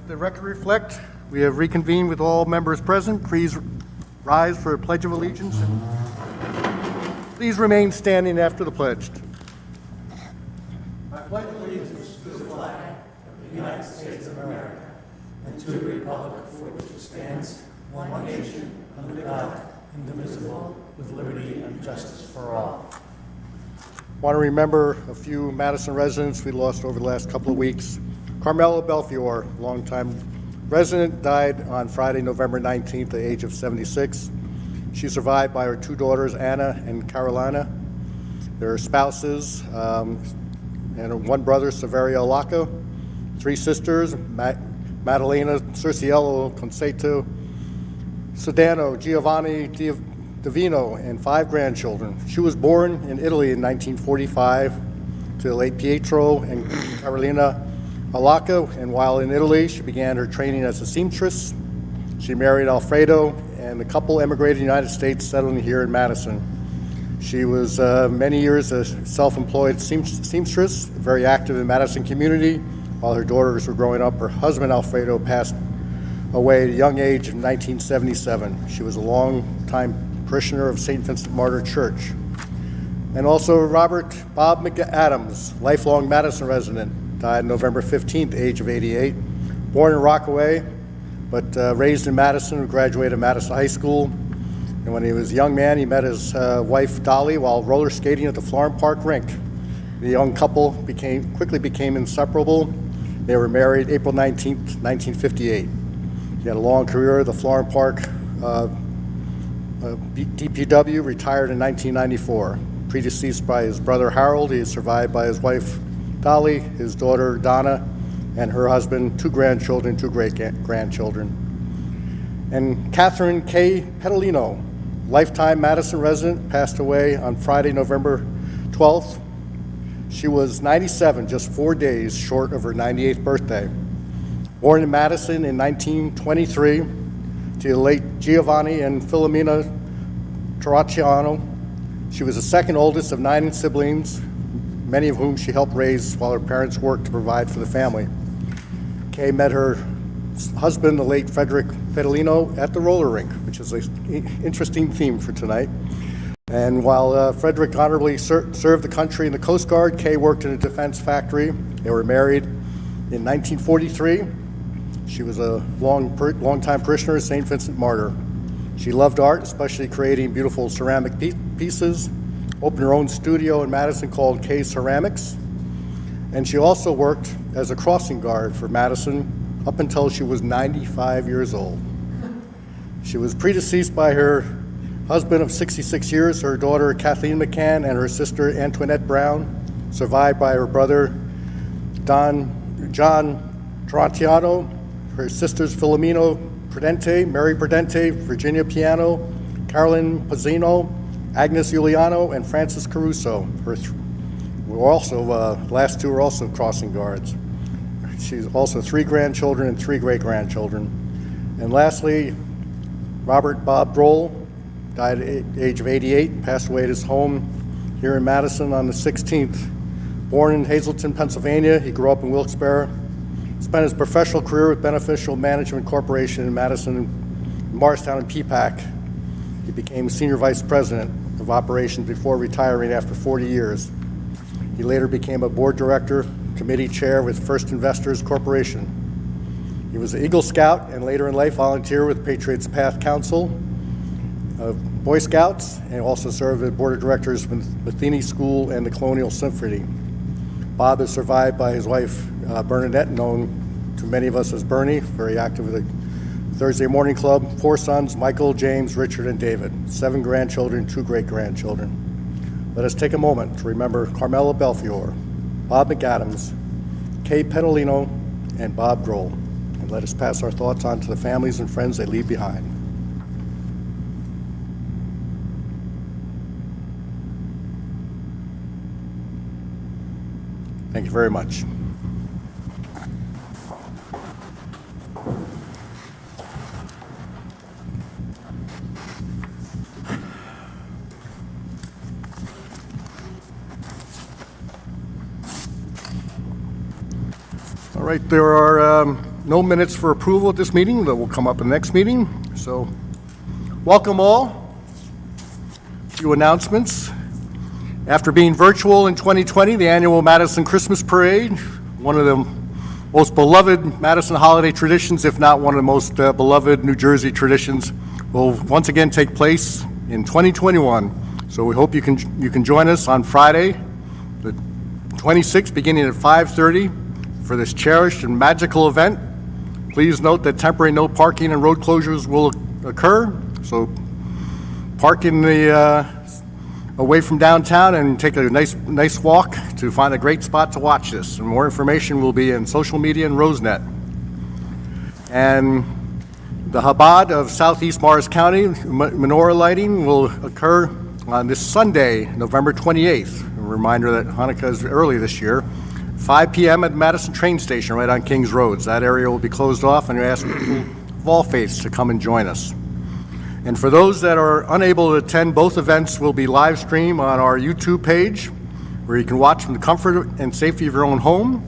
Let the record reflect, we have reconvened with all members present. Please rise for a Pledge of Allegiance. Please remain standing after the pledge. I pledge allegiance to the flag of the United States of America and to the republic for which it stands, one nation, under God, indivisible, with liberty and justice for all. I want to remember a few Madison residents we lost over the last couple of weeks. Carmela Belfiore, longtime resident, died on Friday, November 19th at the age of 76. She's survived by her two daughters, Anna and Carolina, their spouses, and one brother, Severio Lacco, three sisters, Madalena Circiello Conceito, Sedano, Giovanni Divino, and five grandchildren. She was born in Italy in 1945 to the late Pietro and Carolina Alacco, and while in Italy, she began her training as a seamstress. She married Alfredo, and the couple emigrated to the United States, settling here in Madison. She was many years a self-employed seamstress, very active in the Madison community. While her daughters were growing up, her husband, Alfredo, passed away at a young age in 1977. She was a long-time parishioner of St. Vincent Martyr Church. And also Robert Bob McAdams, lifelong Madison resident, died November 15th, age of 88. Born in Rockaway, but raised in Madison, who graduated Madison High School. And when he was a young man, he met his wife, Dolly, while roller skating at the Florham Park rink. The young couple quickly became inseparable. They were married April 19th, 1958. He had a long career at the Florham Park DPW, retired in 1994. Predeceased by his brother Harold, he is survived by his wife Dolly, his daughter Donna, and her husband, two grandchildren, two great-grandchildren. And Catherine K. Petalino, lifetime Madison resident, passed away on Friday, November 12th. She was 97, just 4 days short of her 98th birthday. Born in Madison in 1923 to the late Giovanni and Filomena Toracciano. She was the second oldest of 9 siblings, many of whom she helped raise while her parents worked to provide for the family. Kay met her husband, the late Frederick Petalino, at the roller rink, which is an interesting theme for tonight. And while Frederick honorably served the country in the Coast Guard, Kay worked in a defense factory. They were married in 1943. She was a long-time parishioner of St. Vincent Martyr. She loved art, especially creating beautiful ceramic pieces. Opened her own studio in Madison called K Ceramics. And she also worked as a crossing guard for Madison up until she was 95 years old. She was predeceased by her husband of 66 years, her daughter Kathleen McCann, and her sister Antoinette Brown, survived by her brother John Tarantiano, her sisters Filomeno Prudente, Mary Prudente, Virginia Piano, Carolyn Pazzino, Agnes Giuliano, and Francis Caruso. Last two were also crossing guards. She's also 3 grandchildren and 3 great-grandchildren. And lastly, Robert Bob Droll died at the age of 88, passed away at his home here in Madison on the 16th. Born in Hazleton, Pennsylvania, he grew up in Wilkes-Barre. Spent his professional career with Beneficial Management Corporation in Madison, Morristown, and Peapack. He became senior vice president of operations before retiring after 40 years. He later became a board director, committee chair with First Investors Corporation. He was an Eagle Scout and later in life volunteer with Patriots Path Council of Boy Scouts, and also served as board of directors with Matheny School and the Colonial Symphony. Bob is survived by his wife, Bernadette, known to many of us as Bernie, very active with the Thursday Morning Club, 4 sons, Michael, James, Richard, and David, 7 grandchildren, 2 great-grandchildren. Let us take a moment to remember Carmela Belfiore, Bob McAdams, Kay Petalino, and Bob Droll, and let us pass our thoughts on to the families and friends they leave behind. Thank you very much. All right, there are no minutes for approval at this meeting. That will come up in the next meeting. So, welcome all. A few announcements. After being virtual in 2020, the annual Madison Christmas Parade, one of the most beloved Madison holiday traditions, if not one of the most beloved New Jersey traditions, will once again take place in 2021. So we hope you can join us on Friday, the 26th, beginning at 5:30 for this cherished and magical event. Please note that temporary no parking and road closures will occur. So park in the away from downtown and take a nice walk to find a great spot to watch this. And more information will be in social media and Rosenet. And the Chabad of Southeast Morris County menorah lighting will occur on this Sunday, November 28th. A reminder that Hanukkah is early this year. 5 p.m. at Madison train station right on Kings Roads. That area will be closed off, and we ask people of all faiths to come and join us. And for those that are unable to attend, both events will be live streamed on our YouTube page, where you can watch from the comfort and safety of your own home.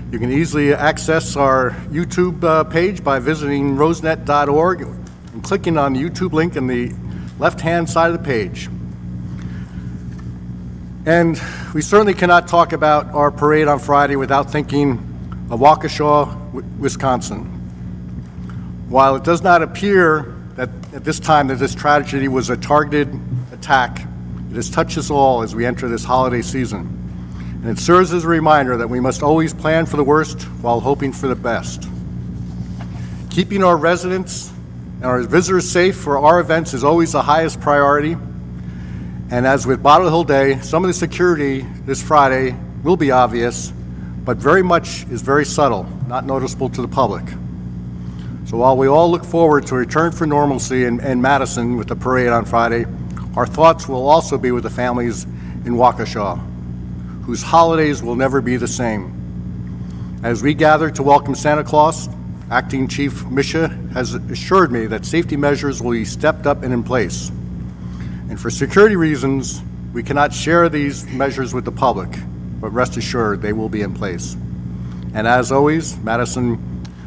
You can easily access our YouTube page by visiting rosenet.org and clicking on the YouTube link in the left-hand side of the page. And we certainly cannot talk about our parade on Friday without thinking of Waukesha, Wisconsin. While it does not appear that at this time that this tragedy was a targeted attack, it has touched us all as we enter this holiday season. And it serves as a reminder that we must always plan for the worst while hoping for the best. Keeping our residents and our visitors safe for our events is always the highest priority. And as with Bottle Hill Day, some of the security this Friday will be obvious, but very much is very subtle, not noticeable to the public. So while we all look forward to a return for normalcy in Madison with the parade on Friday, our thoughts will also be with the families in Waukesha, whose holidays will never be the same. As we gather to welcome Santa Claus, Acting Chief Misha has assured me that safety measures will be stepped up and in place. And for security reasons, we cannot share these measures with the public, but rest assured they will be in place. And as always, Madison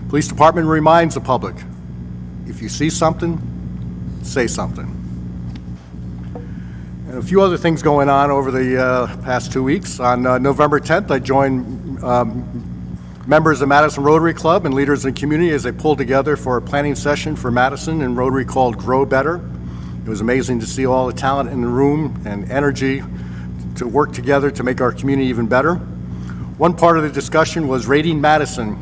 Police Department reminds the public, if you see something, say something. And a few other things going on over the past 2 weeks. On November 10th, I joined members of Madison Rotary Club and leaders in the community as they pulled together for a planning session for Madison and Rotary called Grow Better. It was amazing to see all the talent in the room and energy to work together to make our community even better. One part of the discussion was rating Madison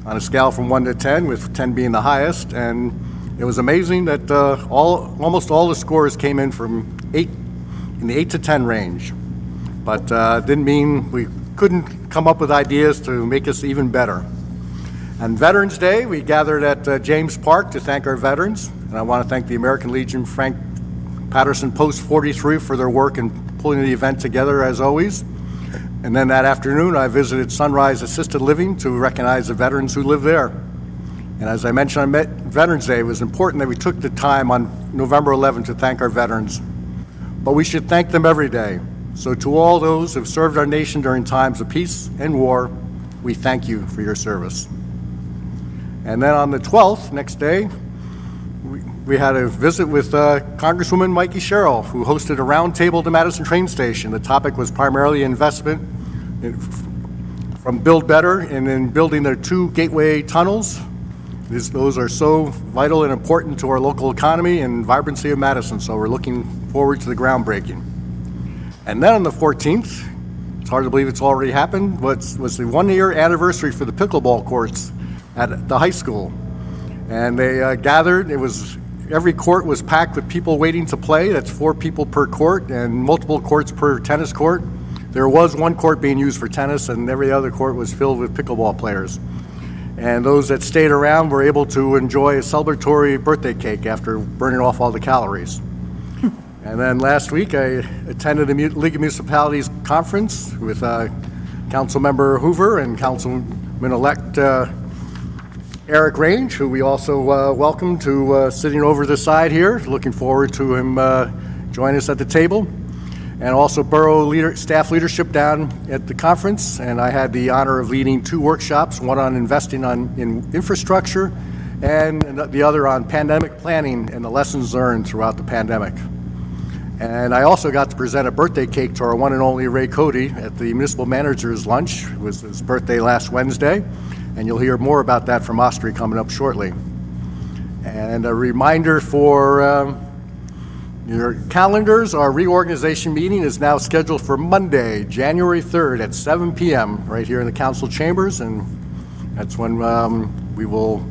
on a scale from 1 to 10, with 10 being the highest, and it was amazing that almost all the scores came in from 8, in the 8 to 10 range. But didn't mean we couldn't come up with ideas to make us even better. On Veterans Day, we gathered at James Park to thank our veterans, and I want to thank the American Legion Frank Patterson Post 43 for their work in pulling the event together as always. And then that afternoon, I visited Sunrise Assisted Living to recognize the veterans who live there. And as I mentioned on Veterans Day, it was important that we took the time on November 11th to thank our veterans. But we should thank them every day. So to all those who have served our nation during times of peace and war, we thank you for your service. And then on the 12th, next day, we had a visit with Congresswoman Mikey Sherrill, who hosted a roundtable at the Madison train station. The topic was primarily investment from Build Better and in building their 2 gateway tunnels. Those are so vital and important to our local economy and vibrancy of Madison, so we're looking forward to the groundbreaking. And then on the 14th, it's hard to believe it's already happened, was the 1-year anniversary for the pickleball courts at the high school. And they gathered. Every court was packed with people waiting to play. That's 4 people per court and multiple courts per tennis court. There was 1 court being used for tennis, and every other court was filled with pickleball players. And those that stayed around were able to enjoy a celebratory birthday cake after burning off all the calories. And then last week, I attended the League of Municipalities conference with Councilmember Hoover and Councilman-elect Eric Range, who we also welcome to sitting over the side here. Looking forward to him join us at the table. and also Borough staff leadership down at the conference, and I had the honor of leading 2 workshops, one on investing in infrastructure and the other on pandemic planning and the lessons learned throughout the pandemic. And I also got to present a birthday cake to our one and only Ray Cody at the Municipal Manager's Lunch. It was his birthday last Wednesday, and you'll hear more about that from Austri coming up shortly. And a reminder for your calendars, our reorganization meeting is now scheduled for Monday, January 3rd at 7 p.m. right here in the council chambers, and that's when we will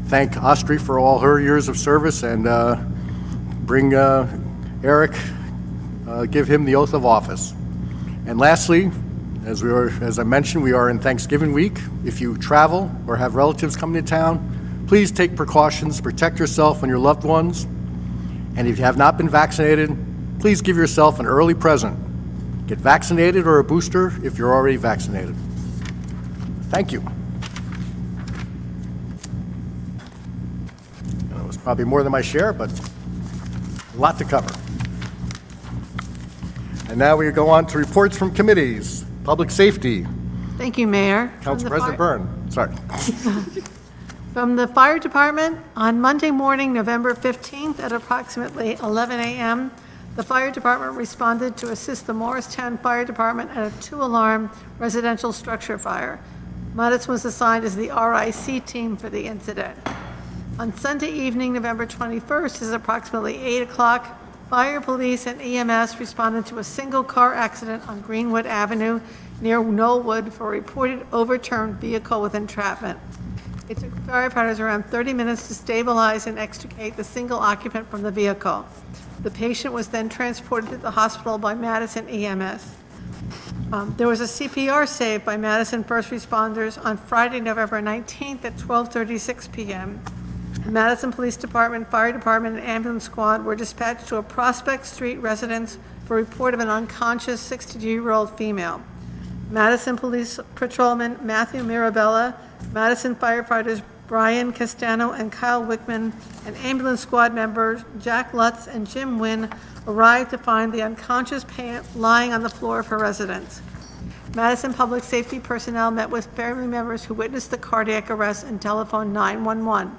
thank Austri for all her years of service and bring Eric, give him the oath of office. And lastly, as I mentioned, we are in Thanksgiving week. If you travel or have relatives coming to town, please take precautions, protect yourself and your loved ones. And if you have not been vaccinated, please give yourself an early present. Get vaccinated or a booster if you're already vaccinated. Thank you. That was probably more than my share, but a lot to cover. And now we go on to reports from committees. Public Safety. Thank you, Mayor. Council President Byrne. Sorry. From the Fire Department, on Monday morning, November 15th at approximately 11 a.m., the Fire Department responded to assist the Morristown Fire Department at a 2-alarm residential structure fire. Madison was assigned as the RIC team for the incident. On Sunday evening, November 21st, at approximately 8 o'clock, Fire, police, and EMS responded to a single-car accident on Greenwood Avenue near Knollwood for a reported overturned vehicle with entrapment. It took firefighters around 30 minutes to stabilize and extricate the single occupant from the vehicle. The patient was then transported to the hospital by Madison EMS. There was a CPR save by Madison first responders on Friday, November 19th at 12:36 p.m. The Madison Police Department, Fire Department, and Ambulance Squad were dispatched to a Prospect Street residence for report of an unconscious 62-year-old female. Madison Police Patrolman Matthew Mirabella, Madison firefighters Brian Castano and Kyle Wickman, and ambulance squad members Jack Lutz and Jim Wynn arrived to find the unconscious patient lying on the floor of her residence. Madison Public Safety personnel met with family members who witnessed the cardiac arrest and telephoned 911.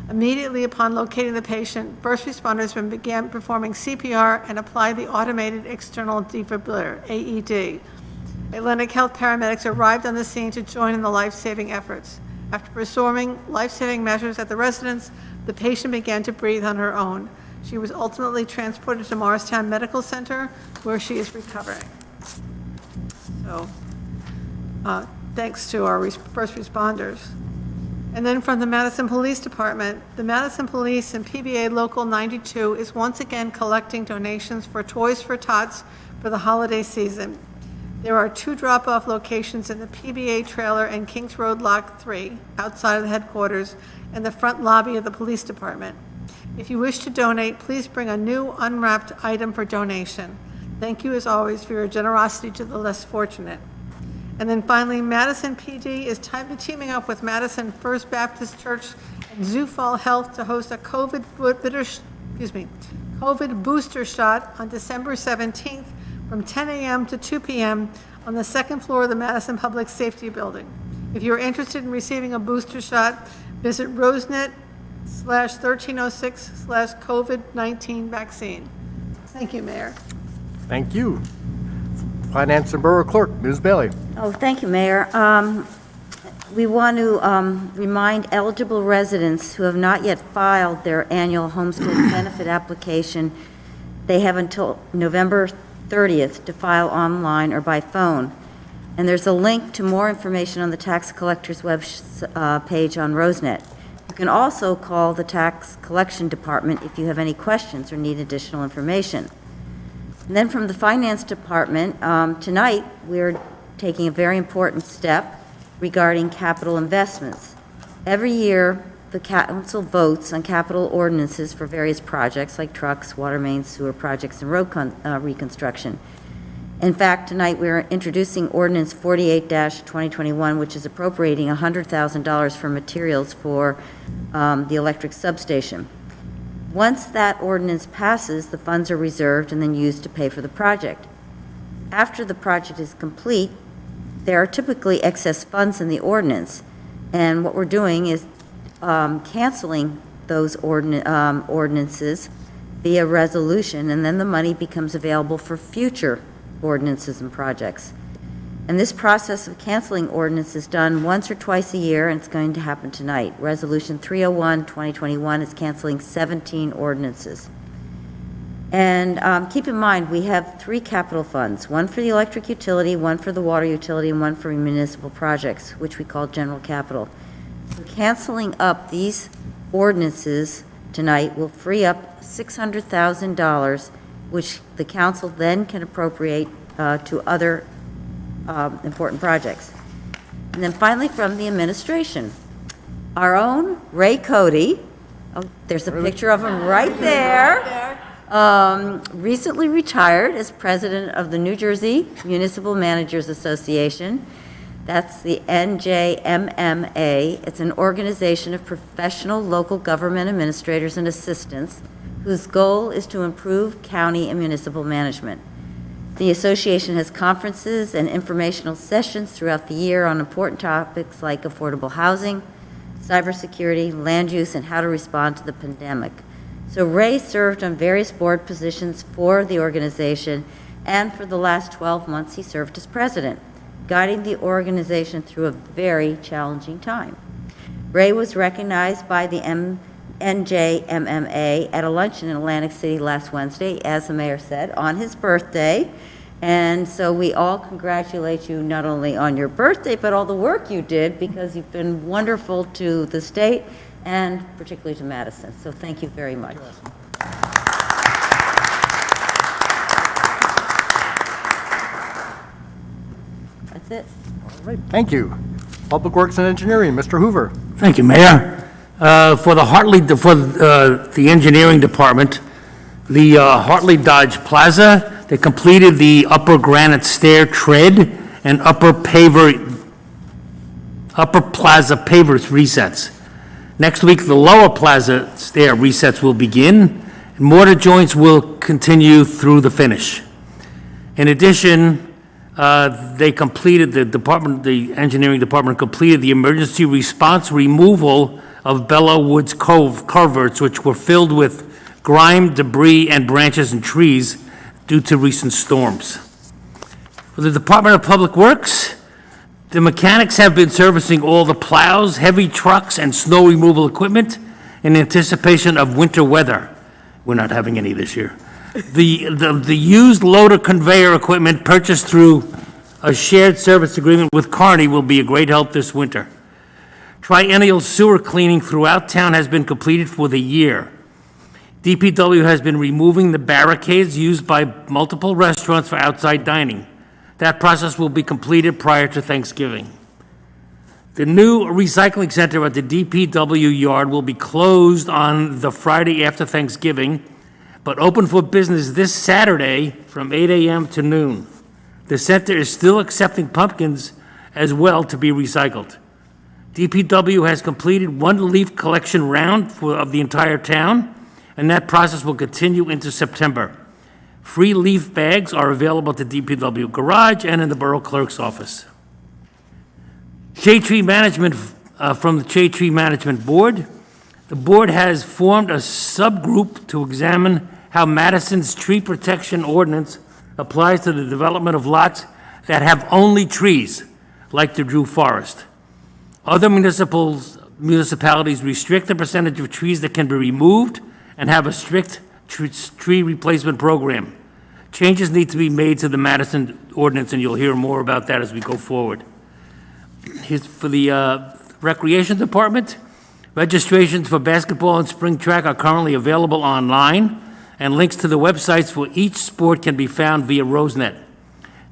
Immediately upon locating the patient, first responders began performing CPR and applied the automated external defibrillator, AED. Atlantic Health paramedics arrived on the scene to join in the life-saving efforts. After performing life-saving measures at the residence, the patient began to breathe on her own. She was ultimately transported to Morristown Medical Center, where she is recovering. So, thanks to our first responders. And then from the Madison Police Department, the Madison Police and PBA Local 92 is once again collecting donations for Toys for Tots for the holiday season. There are 2 drop-off locations in the PBA trailer and Kings Road Lot 3, outside of the headquarters, and the front lobby of the police department. If you wish to donate, please bring a new unwrapped item for donation. Thank you as always for your generosity to the less fortunate. And then finally, Madison PD is teaming up with Madison First Baptist Church and Zufall Health to host a COVID booster shot on December 17th from 10 a.m. to 2 p.m. on the 2nd floor of the Madison Public Safety Building. If you're interested in receiving a booster shot, visit rosenet/1306/COVID-19 vaccine. Thank you, Mayor. Thank you. Finance and Borough Clerk, Ms. Bailey. Oh, thank you, Mayor. We want to remind eligible residents who have not yet filed their annual homestead benefit application, they have until November 30th to file online or by phone. And there's a link to more information on the tax collector's web page on Rosenet. You can also call the tax collection department if you have any questions or need additional information. And then from the Finance Department, tonight we're taking a very important step regarding capital investments. Every year, the council votes on capital ordinances for various projects like trucks, water mains, sewer projects, and road reconstruction. In fact, tonight we're introducing Ordinance 48-2021, which is appropriating $100,000 for materials for the electric substation. Once that ordinance passes, the funds are reserved and then used to pay for the project. after the project is complete, there are typically excess funds in the ordinance. And what we're doing is canceling those ordinances via resolution, and then the money becomes available for future ordinances and projects. And this process of canceling ordinance is done once or twice a year, and it's going to happen tonight. Resolution 301, 2021 is canceling 17 ordinances. And keep in mind, we have 3 capital funds, one for the electric utility, one for the water utility, and one for municipal projects, which we call general capital. So canceling up these ordinances tonight will free up $600,000, which the council then can appropriate to other important projects. And then finally, from the administration, our own Ray Cody, oh, there's a picture of him right there, recently retired as president of the New Jersey Municipal Managers Association. That's the NJMMA. It's an organization of professional local government administrators and assistants whose goal is to improve county and municipal management. The association has conferences and informational sessions throughout the year on important topics like affordable housing, cybersecurity, land use, and how to respond to the pandemic. So Ray served on various board positions for the organization, and for the last 12 months he served as president, guiding the organization through a very challenging time. Ray was recognized by the NJMMA at a luncheon in Atlantic City last Wednesday, as the mayor said, on his birthday. And so we all congratulate you not only on your birthday, but all the work you did, because you've been wonderful to the state and particularly to Madison. So thank you very much. That's it. All right, thank you. Public Works and Engineering, Mr. Hoover. Thank you, Mayor. For the engineering department, the Hartley Dodge Plaza, they completed the upper granite stair tread and upper plaza pavers resets. Next week, the lower plaza stair resets will begin, and mortar joints will continue through the finish. In addition, the engineering department completed the emergency response removal of Bella Woods Cove culverts, which were filled with grime, debris, and branches and trees due to recent storms. For the Department of Public Works, the mechanics have been servicing all the plows, heavy trucks, and snow removal equipment in anticipation of winter weather. We're not having any this year. The used loader conveyor equipment purchased through a shared service agreement with Kearney will be a great help this winter. Triennial sewer cleaning throughout town has been completed for the year. DPW has been removing the barricades used by multiple restaurants for outside dining. That process will be completed prior to Thanksgiving. The new recycling center at the DPW yard will be closed on the Friday after Thanksgiving, but open for business this Saturday from 8 a.m. to noon. The center is still accepting pumpkins as well to be recycled. DPW has completed one leaf collection round of the entire town, and that process will continue into September. Free leaf bags are available at the DPW garage and in the Borough Clerk's office. Shade Tree Management, from the Shade Tree Management Board. The board has formed a subgroup to examine how Madison's tree protection ordinance applies to the development of lots that have only trees, like the Drew Forest. Other municipalities restrict the percentage of trees that can be removed and have a strict tree replacement program. Changes need to be made to the Madison ordinance, and you'll hear more about that as we go forward. For the Recreation Department, registrations for basketball and spring track are currently available online, and links to the websites for each sport can be found via Rosenet.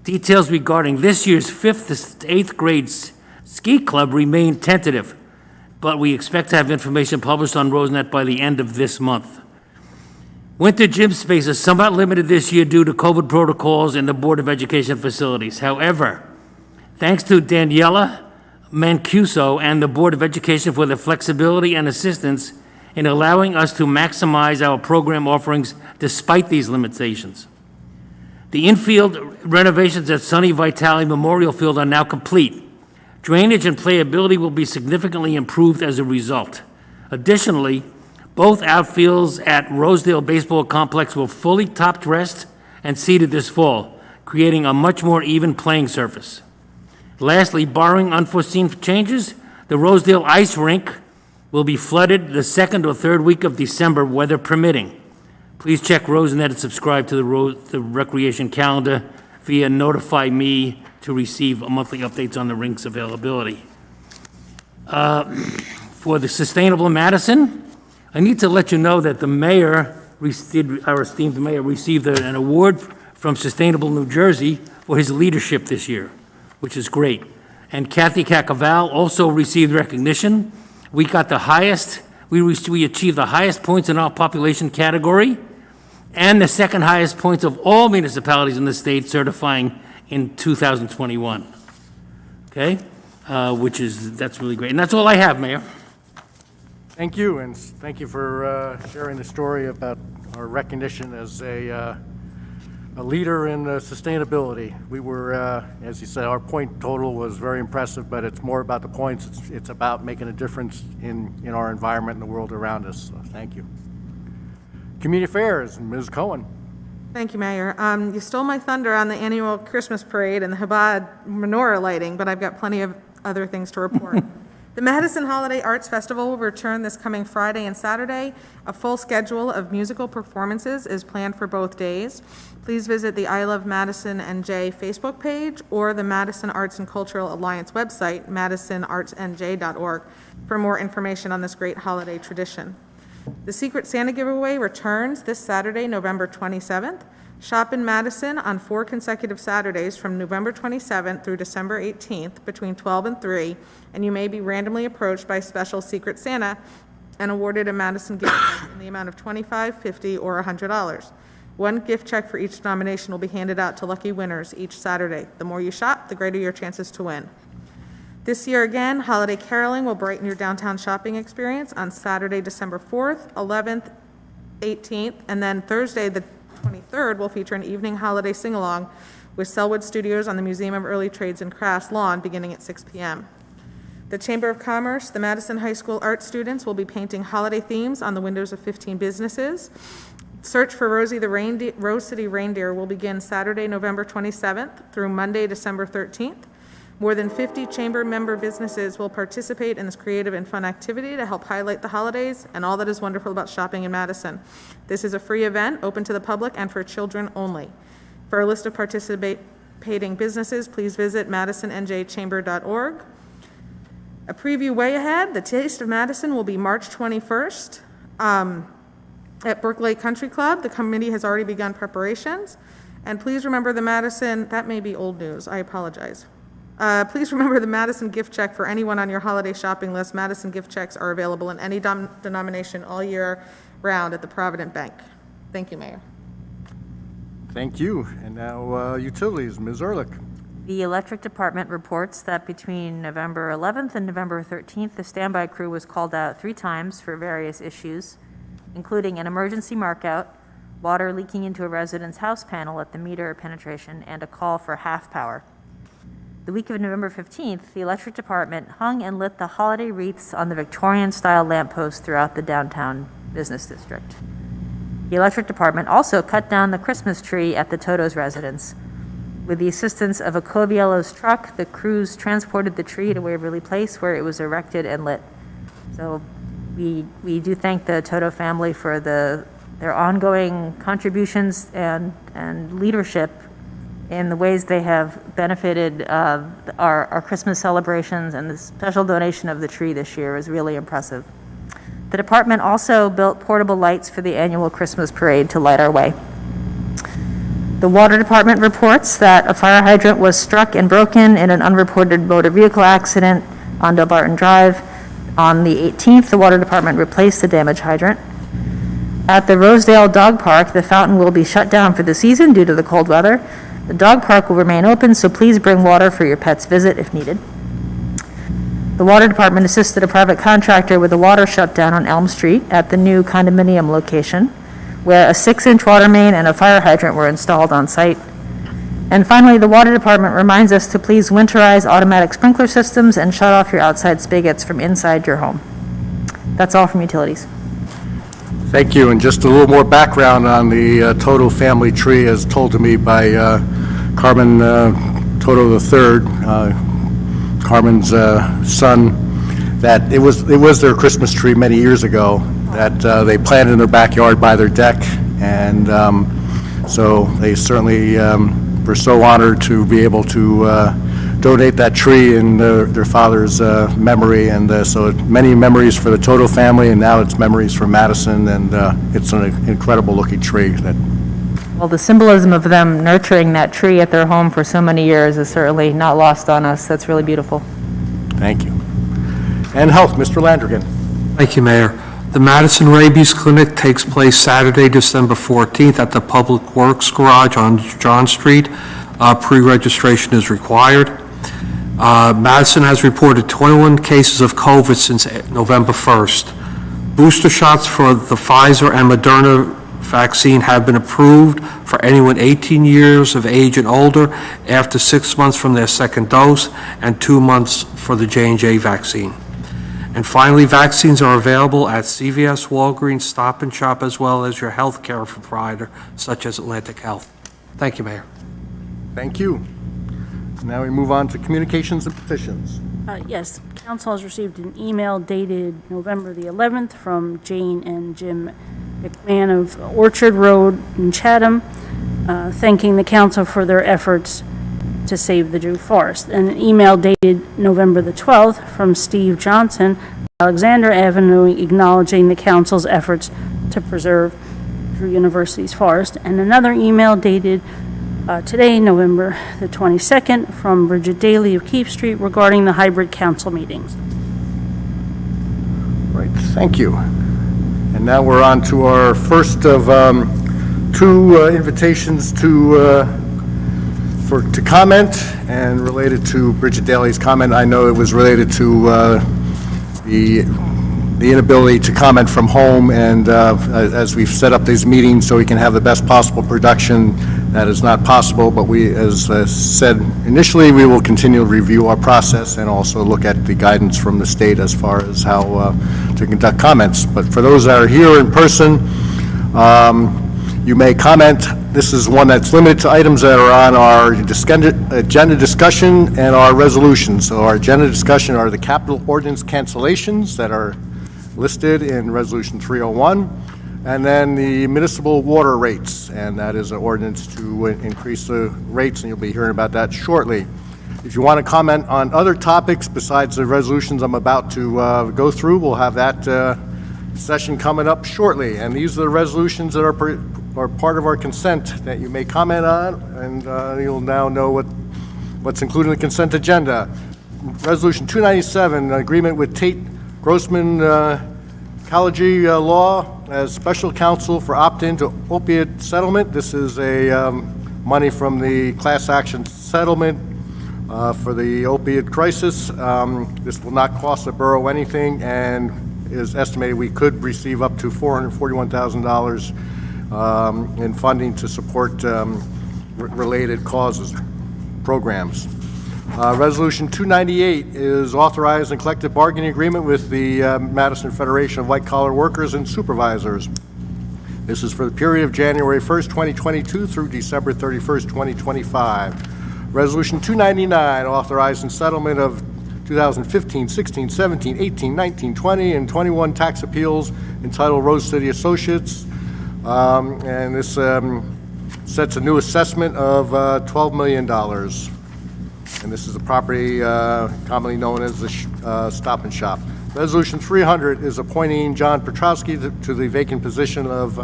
Details regarding this year's 5th to 8th grade ski club remain tentative, but we expect to have information published on Rosenet by the end of this month. Winter gym space is somewhat limited this year due to COVID protocols in the Board of Education facilities. However, thanks to Daniela Mancuso and the Board of Education for their flexibility and assistance in allowing us to maximize our program offerings despite these limitations. The infield renovations at Sunny Vitale Memorial Field are now complete. Drainage and playability will be significantly improved as a result. Additionally, both outfields at Rosedale Baseball Complex will fully top-dressed and seeded this fall, creating a much more even playing surface. Lastly, barring unforeseen changes, the Rosedale Ice Rink will be flooded the second or third week of December, weather permitting. Please check Rosenet and subscribe to the recreation calendar via Notify Me to receive monthly updates on the rink's availability. For the Sustainable Madison, I need to let you know that the mayor, our esteemed mayor, received an award from Sustainable New Jersey for his leadership this year, which is great. And Kathy Cacaval also received recognition. We got the highest, we achieved the highest points in our population category and the second highest points of all municipalities in the state, certifying in 2021. Okay? That's really great. And that's all I have, Mayor. Thank you, and thank you for sharing the story about our recognition as a leader in sustainability. We were, as you said, our point total was very impressive, but it's more about the points. It's about making a difference in our environment and the world around us. So thank you. Community Affairs, Ms. Cohen. Thank you, Mayor. You stole my thunder on the annual Christmas parade and the Chabad menorah lighting, but I've got plenty of other things to report. The Madison Holiday Arts Festival will return this coming Friday and Saturday. A full schedule of musical performances is planned for both days. Please visit the I Love Madison NJ Facebook page or the Madison Arts and Cultural Alliance website, madisonartsnj.org, for more information on this great holiday tradition. The Secret Santa giveaway returns this Saturday, November 27th. Shop in Madison on 4 consecutive Saturdays from November 27th through December 18th between 12 and 3, and you may be randomly approached by special Secret Santa and awarded a Madison gift check in the amount of $25, $50, or $100. One gift check for each nomination will be handed out to lucky winners each Saturday. The more you shop, the greater your chances to win. This year again, holiday caroling will brighten your downtown shopping experience on Saturday, December 4th, 11th, 18th, and then Thursday, the 23rd, will feature an evening holiday sing-along with Selwood Studios on the Museum of Early Trades and Crafts lawn beginning at 6 p.m. The Chamber of Commerce, the Madison High School art students will be painting holiday themes on the windows of 15 businesses. Search for Rosie the Reindeer, Rose City Reindeer will begin Saturday, November 27th through Monday, December 13th. More than 50 chamber member businesses will participate in this creative and fun activity to help highlight the holidays and all that is wonderful about shopping in Madison. This is a free event, open to the public and for children only. For a list of participating businesses, please visit madisonnjchamber.org. A preview way ahead, the Taste of Madison will be March 21st at Brook Lake Country Club. The committee has already begun preparations. And please remember the Madison, that may be old news, I apologize. Please remember the Madison gift check for anyone on your holiday shopping list. Madison gift checks are available in any denomination all year round at the Provident Bank. Thank you, Mayor. Thank you. And now Utilities, Ms. Ehrlich. The Electric Department reports that between November 11th and November 13th, the standby crew was called out 3 times for various issues, including an emergency markout, water leaking into a resident's house panel at the meter penetration, and a call for half power. The week of November 15th, the Electric Department hung and lit the holiday wreaths on the Victorian-style lampposts throughout the downtown business district. The Electric Department also cut down the Christmas tree at the Toto's residence. With the assistance of a Coviello's truck, the crews transported the tree to Waverly Place, where it was erected and lit. So we do thank the Toto family for their ongoing contributions and leadership in the ways they have benefited our Christmas celebrations, and the special donation of the tree this year is really impressive. The department also built portable lights for the annual Christmas parade to light our way. The Water Department reports that a fire hydrant was struck and broken in an unreported motor vehicle accident on Delbarton Drive. On the 18th, the Water Department replaced the damaged hydrant. At the Rosedale Dog Park, the fountain will be shut down for the season due to the cold weather. The dog park will remain open, so please bring water for your pet's visit if needed. The Water Department assisted a private contractor with a water shutdown on Elm Street at the new condominium location, where a 6-inch water main and a fire hydrant were installed on site. And finally, the Water Department reminds us to please winterize automatic sprinkler systems and shut off your outside spigots from inside your home. That's all from utilities. Thank you, and just a little more background on the Toto family tree as told to me by Carmen Toto III, Carmen's son, that it was their Christmas tree many years ago that they planted in their backyard by their deck, and so they certainly were so honored to be able to donate that tree in their father's memory, and so many memories for the Toto family, and now it's memories for Madison, and it's an incredible looking tree. Well, the symbolism of them nurturing that tree at their home for so many years is certainly not lost on us. That's really beautiful. Thank you. And Health, Mr. Landrigan. Thank you, Mayor. The Madison Rabies Clinic takes place Saturday, December 14th at the Public Works Garage on John Street. Pre-registration is required. Madison has reported 21 cases of COVID since November 1st. Booster shots for the Pfizer and Moderna vaccine have been approved for anyone 18 years of age and older after 6 months from their second dose and 2 months for the J&J vaccine. And finally, vaccines are available at CVS, Walgreens, Stop and Shop, as well as your health care provider, such as Atlantic Health. Thank you, Mayor. Thank you. Now we move on to communications and petitions. Yes, council has received an email dated November the 11th from Jane and Jim McMahon of Orchard Road in Chatham, thanking the council for their efforts to save the Drew Forest. And an email dated November the 12th from Steve Johnson, Alexander Avenue, acknowledging the council's efforts to preserve Drew University's forest. And another email dated today, November the 22nd, from Bridget Daly of Keep Street regarding the hybrid council meetings. Right, thank you. And now we're on to our first of two invitations to comment, and related to Bridget Daly's comment. I know it was related to the inability to comment from home, and as we've set up these meetings so we can have the best possible production, that is not possible, but we, as said initially, we will continue to review our process and also look at the guidance from the state as far as how to conduct comments. But for those that are here in person, you may comment. This is one that's limited to items that are on our agenda discussion and our resolutions. So our agenda discussion are the capital ordinance cancellations that are listed in Resolution 301, and then the municipal water rates, and that is an ordinance to increase the rates, and you'll be hearing about that shortly. If you want to comment on other topics besides the resolutions I'm about to go through, we'll have that session coming up shortly. And these are the resolutions that are part of our consent that you may comment on, and you'll now know what's included in the consent agenda. Resolution 297, an agreement with Tate Grossman Ecology Law as special counsel for opt-in to opiate settlement. This is a money from the class action settlement for the opiate crisis. This will not cost the borough anything, and is estimated we could receive up to $441,000 in funding to support related causes, programs. Resolution 298 is authorized and collective bargaining agreement with the Madison Federation of White Collar Workers and Supervisors. This is for the period of January 1st, 2022 through December 31st, 2025. Resolution 299, authorizing settlement of 2015, 16, 17, 18, 19, 20, and 21 tax appeals entitled Rose City Associates. And this sets a new assessment of $12 million. And this is a property commonly known as the Stop and Shop. Resolution 300 is appointing John Petrowski to the vacant position of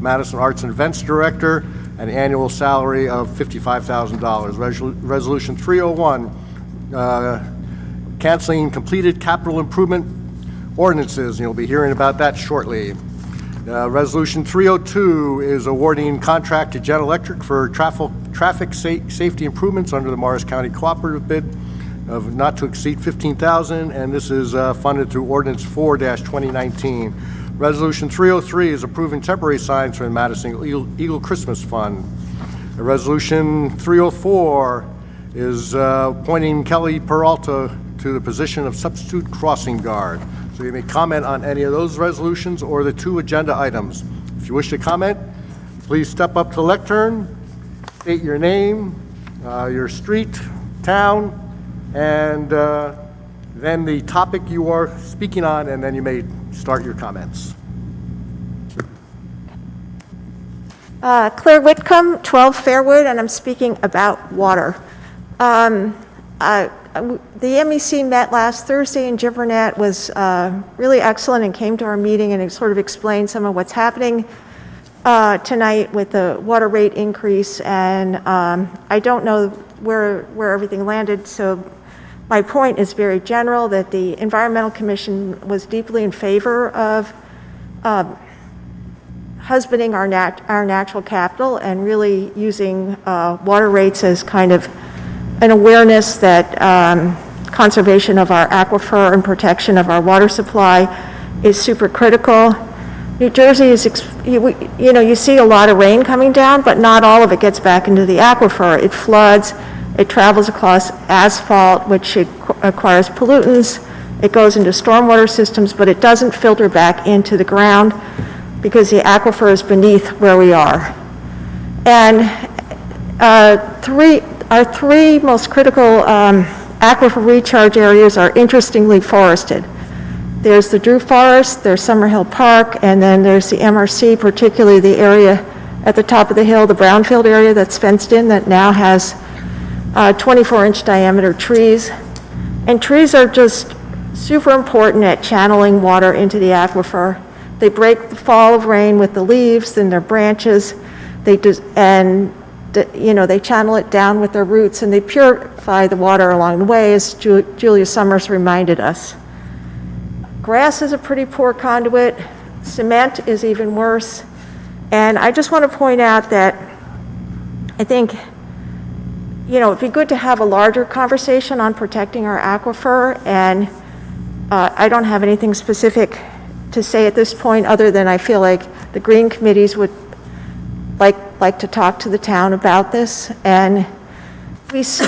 Madison Arts and Events Director, an annual salary of $55,000. Resolution 301, canceling completed capital improvement ordinances, and you'll be hearing about that shortly. Resolution 302 is awarding contract to Gen Electric for traffic safety improvements under the Morris County Cooperative bid of not to exceed $15,000, and this is funded through Ordinance 4-2019. Resolution 303 is approving temporary signs for the Madison Eagle Christmas Fund. Resolution 304 is appointing Kelly Peralta to the position of substitute crossing guard. So you may comment on any of those resolutions or the two agenda items. If you wish to comment, please step up to the lectern, state your name, your street, town, and then the topic you are speaking on, and then you may start your comments. Claire Whitcomb, 12 Fairwood, and I'm speaking about water. The MEC met last Thursday, and Jim Burnett was really excellent and came to our meeting and sort of explained some of what's happening tonight with the water rate increase. And I don't know where everything landed, so my point is very general, that the Environmental Commission was deeply in favor of husbanding our natural capital and really using water rates as kind of an awareness that conservation of our aquifer and protection of our water supply is super critical. New Jersey is, you see a lot of rain coming down, but not all of it gets back into the aquifer. It floods, it travels across asphalt, which acquires pollutants. It goes into stormwater systems, but it doesn't filter back into the ground because the aquifer is beneath where we are. And our three most critical aquifer recharge areas are interestingly forested. There's the Drew Forest, there's Summerhill Park, and then there's the MRC, particularly the area at the top of the hill, the brownfield area that's fenced in, that now has 24-inch diameter trees. And trees are just super important at channeling water into the aquifer. They break the fall of rain with the leaves and their branches. They channel it down with their roots, and they purify the water along the way, as Julia Summers reminded us. Grass is a pretty poor conduit. Cement is even worse. And I just want to point out that I think, it'd be good to have a larger conversation on protecting our aquifer, and I don't have anything specific to say at this point, other than I feel like the Green Committees would like to talk to the town about this. And we see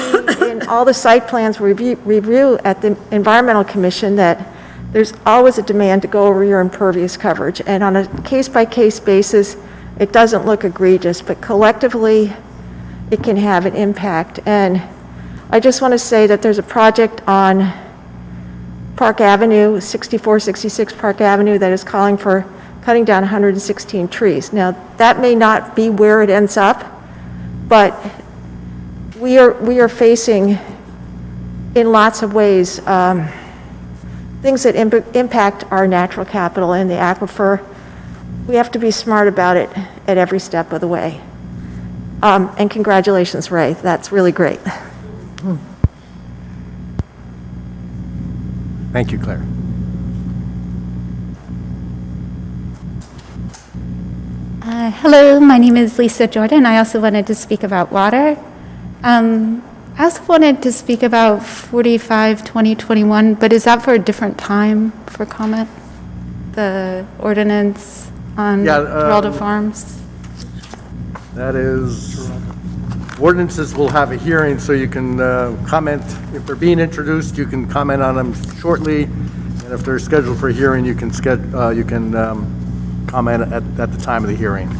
in all the site plans review at the Environmental Commission that there's always a demand to go over your impervious coverage. And on a case-by-case basis, it doesn't look egregious, but collectively, it can have an impact. And I just want to say that there's a project on Park Avenue, 6466 Park Avenue, that is calling for cutting down 116 trees. Now, that may not be where it ends up, but we are facing, in lots of ways, things that impact our natural capital and the aquifer. We have to be smart about it at every step of the way. And congratulations, Ray. That's really great. Thank you, Claire. Hello, my name is Lisa Jordan. I also wanted to speak about water. I also wanted to speak about 45-2021, but is that for a different time for comment? The ordinance on Geraldo Farms? That is, ordinances will have a hearing, so you can comment. If they're being introduced, you can comment on them shortly, and if they're scheduled for a hearing, you can comment at the time of the hearing.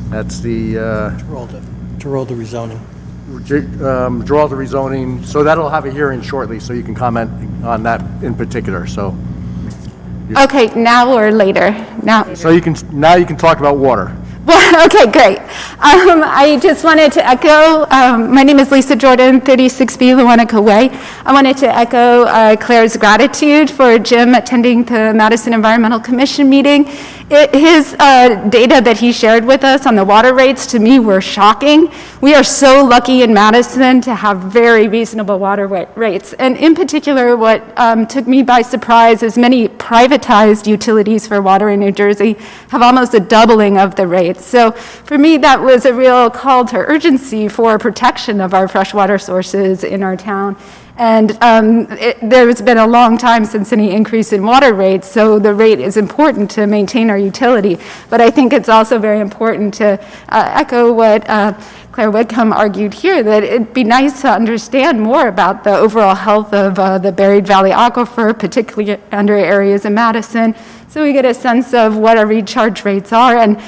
That's the Geraldo rezoning. Geraldo rezoning, so that'll have a hearing shortly, so you can comment on that in particular. So, Okay, now or later? Now. so you can talk about water. Well, okay, great. I just wanted to echo, my name is Lisa Jordan, 36B Lewanika Way. I wanted to echo Claire's gratitude for Jim attending the Madison Environmental Commission meeting. His data that he shared with us on the water rates, to me, were shocking. We are so lucky in Madison to have very reasonable water rates. And in particular, what took me by surprise is many privatized utilities for water in New Jersey have almost a doubling of the rates. So for me, that was a real call to urgency for protection of our freshwater sources in our town. And there's been a long time since any increase in water rates, so the rate is important to maintain our utility. But I think it's also very important to echo what Claire Whitcomb argued here, that it'd be nice to understand more about the overall health of the Buried Valley Aquifer, particularly under areas in Madison, so we get a sense of what our recharge rates are, and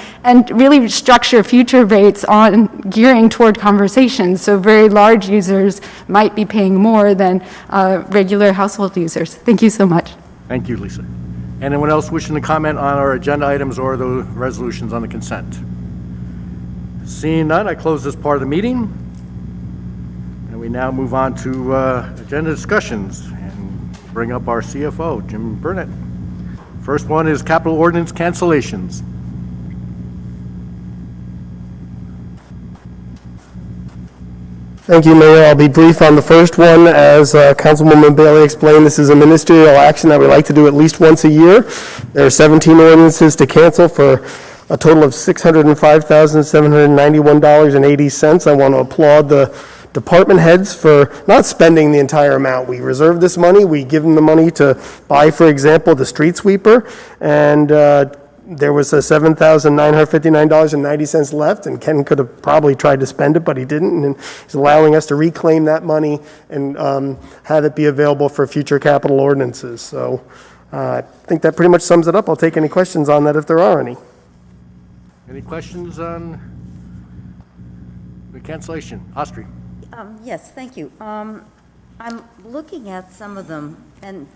really structure future rates on gearing toward conversations. So very large users might be paying more than regular household users. Thank you so much. Thank you, Lisa. Anyone else wishing to comment on our agenda items or the resolutions on the consent? Seeing none, I close this part of the meeting. And we now move on to agenda discussions and bring up our CFO, Jim Burnett. First one is capital ordinance cancellations. Thank you, Mayor. I'll be brief on the first one. As Councilwoman Bailey explained, this is a ministerial action that we like to do at least once a year. There are 17 ordinances to cancel for a total of $605,791.80. I want to applaud the department heads for not spending the entire amount. We reserve this money. We give them the money to buy, for example, the street sweeper, and there was $7,959.90 left, and Ken could have probably tried to spend it, but he didn't, and he's allowing us to reclaim that money and have it be available for future capital ordinances. So I think that pretty much sums it up. I'll take any questions on that if there are any. Any questions on the cancellation? Austri? Yes, thank you. I'm looking at some of them, and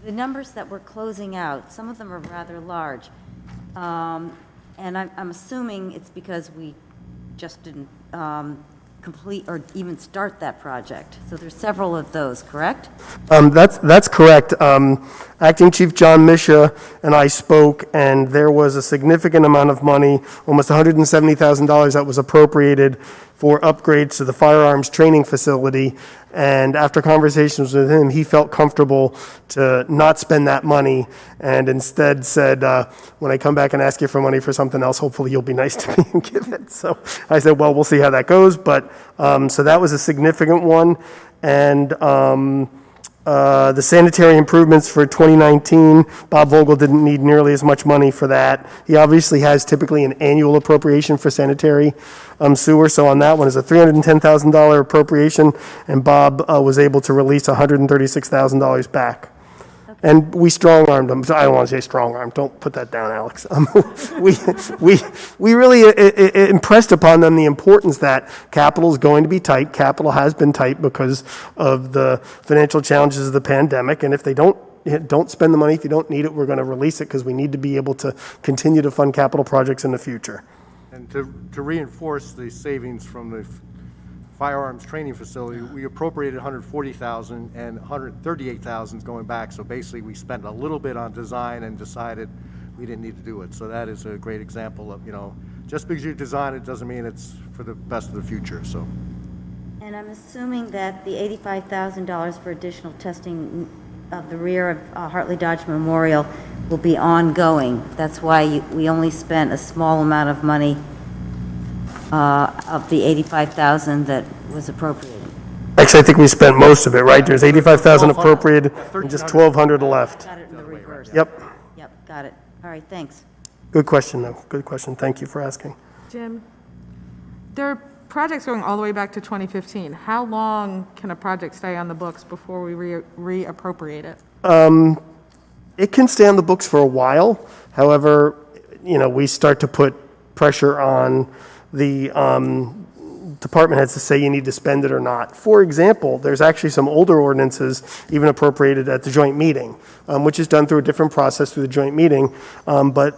the numbers that we're closing out, some of them are rather large. And I'm assuming it's because we just didn't complete or even start that project. So there's several of those, correct? That's correct. Acting Chief John Misha and I spoke, and there was a significant amount of money, almost $170,000 that was appropriated for upgrades to the firearms training facility. And after conversations with him, he felt comfortable to not spend that money and instead said, when I come back and ask you for money for something else, hopefully you'll be nice to me and give it. So I said, well, we'll see how that goes. But so that was a significant one. And the sanitary improvements for 2019, Bob Vogel didn't need nearly as much money for that. He obviously has typically an annual appropriation for sanitary sewer, so on that one is a $310,000 appropriation, and Bob was able to release $136,000 back. And we strong-armed them. I don't want to say strong-armed. Don't put that down, Alex. We really impressed upon them the importance that capital is going to be tight. Capital has been tight because of the financial challenges of the pandemic. And if they don't spend the money, if you don't need it, we're going to release it because we need to be able to continue to fund capital projects in the future. And to reinforce the savings from the firearms training facility, we appropriated $140,000 and $138,000 going back. So basically, we spent a little bit on design and decided we didn't need to do it. So that is a great example of, just because you design it doesn't mean it's for the best of the future. So. And I'm assuming that the $85,000 for additional testing of the rear of Hartley Dodge Memorial will be ongoing. That's why we only spent a small amount of money of the $85,000 that was appropriated. Actually, I think we spent most of it, right? There's $85,000 appropriated and just $1,200 left. Got it in the reverse. Yep. Yep, got it. All right, thanks. Good question, though. Good question. Thank you for asking. Jim, there are projects going all the way back to 2015. How long can a project stay on the books before we reappropriate it? It can stay on the books for a while. However, we start to put pressure on the department heads to say you need to spend it or not. For example, there's actually some older ordinances even appropriated at the joint meeting, which is done through a different process through the joint meeting. But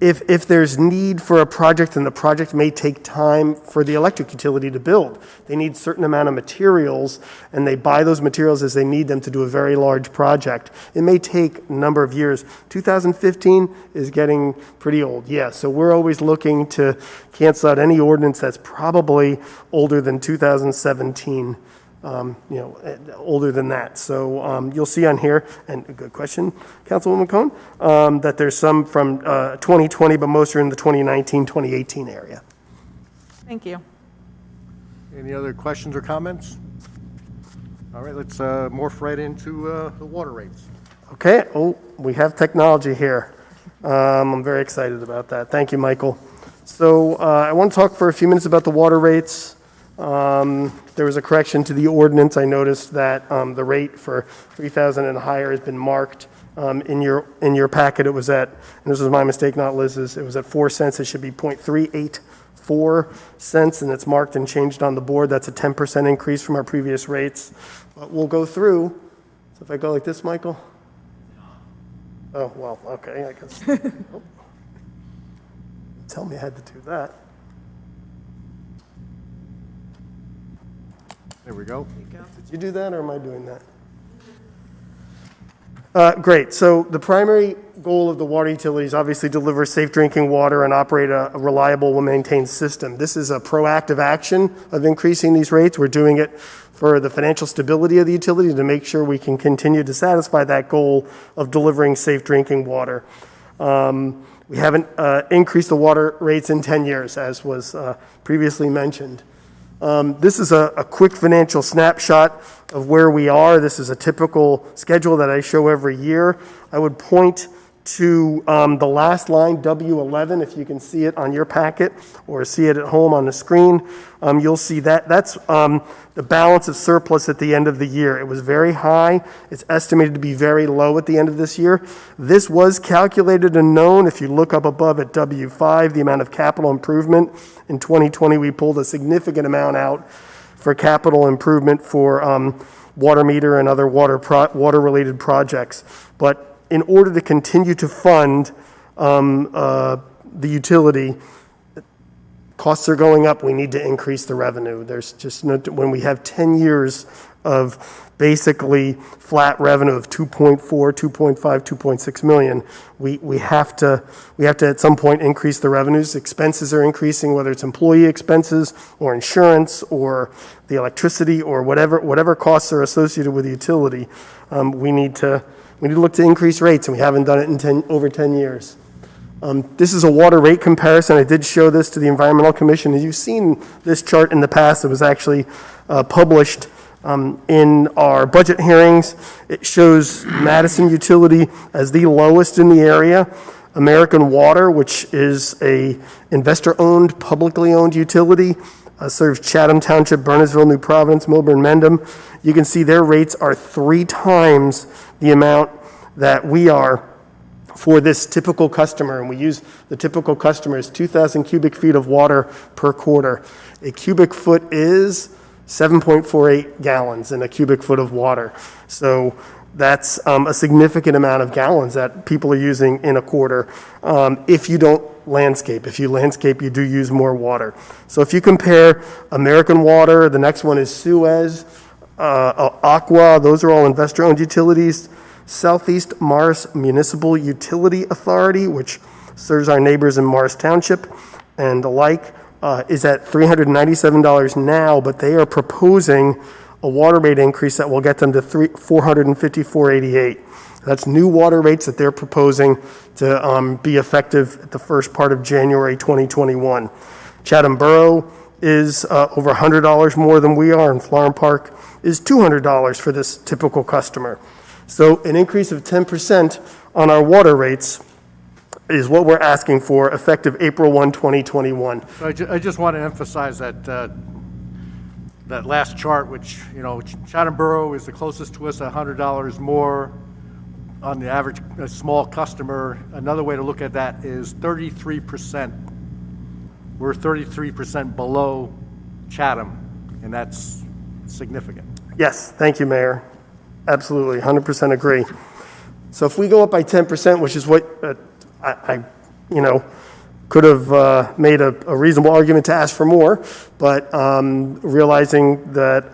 if there's need for a project and the project may take time for the electric utility to build, they need a certain amount of materials and they buy those materials as they need them to do a very large project. It may take a number of years. 2015 is getting pretty old, yes. So we're always looking to cancel out any ordinance that's probably older than 2017. Older than that. So you'll see on here, and a good question, Councilwoman Cohn, that there's some from 2020, but most are in the 2019, 2018 area. Thank you. Any other questions or comments? All right, let's morph right into the water rates. Okay, we have technology here. I'm very excited about that. Thank you, Michael. So I want to talk for a few minutes about the water rates. There was a correction to the ordinance. I noticed that the rate for 3,000 and higher has been marked in your packet. It was at, and this was my mistake, not Liz's, it was at 4 cents. It should be 0.384 cents, and it's marked and changed on the board. That's a 10% increase from our previous rates. But we'll go through. So if I go like this, Michael? Oh, well, okay, I guess. Oh. Tell me I had to do that. There we go. Did you do that, or am I doing that? Great. So the primary goal of the water utility is obviously deliver safe drinking water and operate a reliable, well-maintained system. This is a proactive action of increasing these rates. We're doing it for the financial stability of the utility to make sure we can continue to satisfy that goal of delivering safe drinking water. We haven't increased the water rates in 10 years, as was previously mentioned. This is a quick financial snapshot of where we are. This is a typical schedule that I show every year. I would point to the last line, W11, if you can see it on your packet or see it at home on the screen. You'll see that. That's the balance of surplus at the end of the year. It was very high. It's estimated to be very low at the end of this year. This was calculated and known. If you look up above at W5, the amount of capital improvement, in 2020 we pulled a significant amount out for capital improvement for water meter and other water-related projects. But in order to continue to fund the utility, costs are going up. We need to increase the revenue. There's just no, when we have 10 years of basically flat revenue of 2.4, 2.5, 2.6 million, we have to at some point increase the revenues. Expenses are increasing, whether it's employee expenses or insurance or the electricity or whatever costs are associated with the utility. We need to look to increase rates, and we haven't done it in over 10 years. This is a water rate comparison. I did show this to the Environmental Commission. As you've seen this chart in the past, it was actually published in our budget hearings. It shows Madison Utility as the lowest in the area. American Water, which is a investor-owned, publicly owned utility, serves Chatham Township, Burnesville, New Providence, Milburn, Mendham. You can see their rates are 3 times the amount that we are for this typical customer, and we use the typical customer as 2,000 cubic feet of water per quarter. A cubic foot is 7.48 gallons in a cubic foot of water. So that's a significant amount of gallons that people are using in a quarter. If you don't landscape, if you landscape, you do use more water. So if you compare American Water, the next one is Suez, Aqua, those are all investor-owned utilities. Southeast Morris Municipal Utility Authority, which serves our neighbors in Morris Township and the like, is at $397 now, but they are proposing a water rate increase that will get them to $454.88. That's new water rates that they're proposing to be effective at the first part of January 2021. Chatham Borough is over $100 more than we are, and Florham Park is $200 for this typical customer. So an increase of 10% on our water rates is what we're asking for, effective April 1, 2021. So I just want to emphasize that that last chart, which, Chatham Borough is the closest to us, $100 more on the average small customer. Another way to look at that is 33%. We're 33% below Chatham, and that's significant. Yes, thank you, Mayor. Absolutely, 100% agree. So if we go up by 10%, which is what I could have made a reasonable argument to ask for more, but realizing that,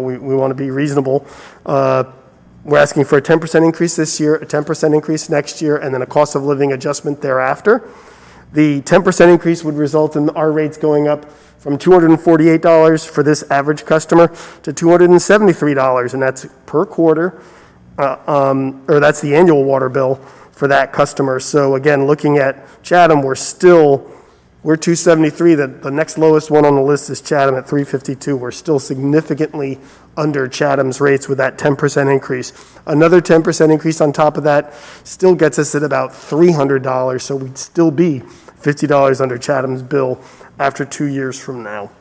we want to be reasonable, we're asking for a 10% increase this year, a 10% increase next year, and then a cost of living adjustment thereafter. The 10% increase would result in our rates going up from $248 for this average customer to $273, and that's per quarter, or that's the annual water bill for that customer. So again, looking at Chatham, we're $273. The next lowest one on the list is Chatham at $352. We're still significantly under Chatham's rates with that 10% increase. Another 10% increase on top of that still gets us at about $300, so we'd still be $50 under Chatham's bill after 2 years from now.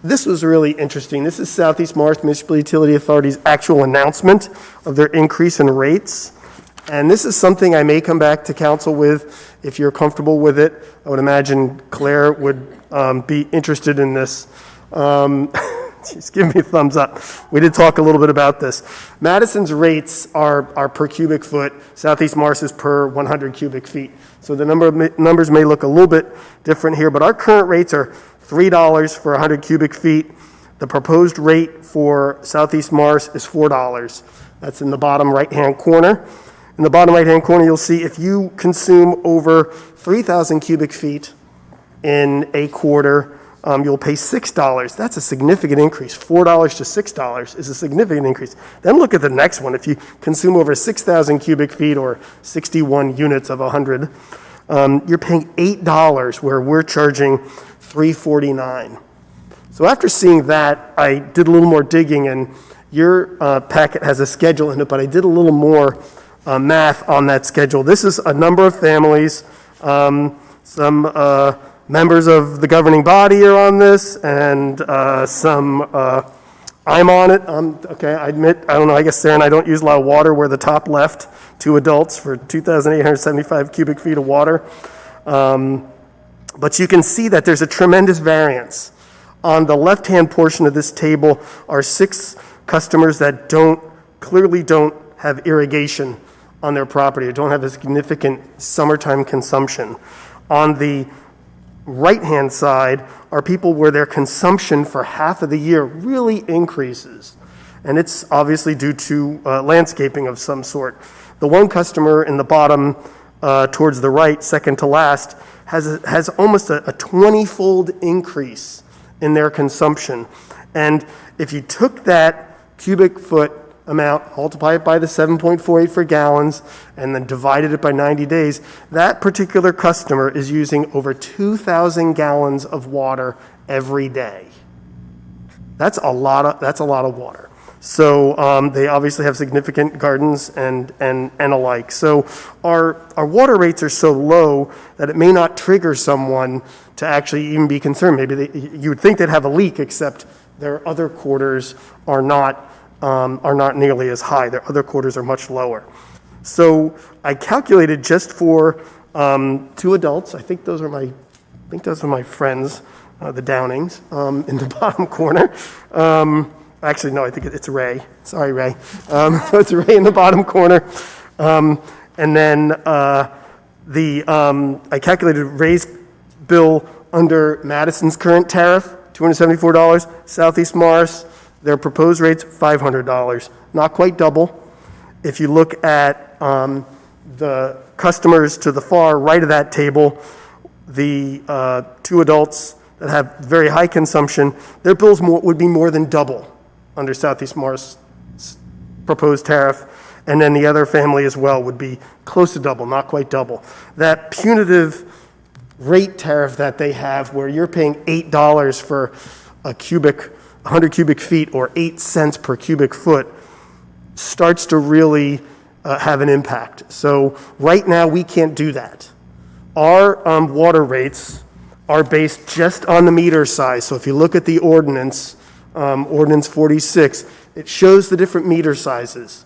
This was really interesting. This is Southeast Morris Municipal Utility Authority's actual announcement of their increase in rates. And this is something I may come back to council with if you're comfortable with it. I would imagine Claire would be interested in this. Just give me a thumbs up. We did talk a little bit about this. Madison's rates are per cubic foot. Southeast Morris is per 100 cubic feet. So the numbers may look a little bit different here, but our current rates are $3 for 100 cubic feet. The proposed rate for Southeast Morris is $4. That's in the bottom right-hand corner. In the bottom right-hand corner, you'll see if you consume over 3,000 cubic feet in a quarter, you'll pay $6. That's a significant increase. $4 to $6 is a significant increase. Then look at the next one. If you consume over 6,000 cubic feet or 61 units of 100, you're paying $8 where we're charging $3.49. So after seeing that, I did a little more digging, and your packet has a schedule in it, but I did a little more math on that schedule. This is a number of families. Some members of the governing body are on this, and I'm on it. Okay, I admit, I don't know, I guess Sarah and I don't use a lot of water. We're the top left, 2 adults for 2,875 cubic feet of water. But you can see that there's a tremendous variance. On the left-hand portion of this table are 6 customers that clearly don't have irrigation on their property or don't have a significant summertime consumption. On the right-hand side are people where their consumption for half of the year really increases. And it's obviously due to landscaping of some sort. The one customer in the bottom towards the right, second to last, has almost a 20-fold increase in their consumption. And if you took that cubic foot amount, multiply it by the 7.48 for gallons, and then divided it by 90 days, that particular customer is using over 2,000 gallons of water every day. That's a lot of water. So they obviously have significant gardens and alike. So our water rates are so low that it may not trigger someone to actually even be concerned. Maybe you would think they'd have a leak, except their other quarters are not nearly as high. Their other quarters are much lower. So I calculated just for 2 adults. I think those are my friends, the Downings, in the bottom corner. Actually, no, I think it's Ray. Sorry, Ray. It's Ray in the bottom corner. And then I calculated Ray's bill under Madison's current tariff, $274. Southeast Morris, their proposed rate's $500. Not quite double. If you look at the customers to the far right of that table, the 2 adults that have very high consumption, their bills would be more than double under Southeast Morris' proposed tariff, and then the other family as well would be close to double, not quite double. That punitive rate tariff that they have, where you're paying $8 for 100 cubic feet, or 8 cents per cubic foot, starts to really have an impact. So right now, we can't do that. Our water rates are based just on the meter size. So if you look at the ordinance, Ordinance 46, it shows the different meter sizes.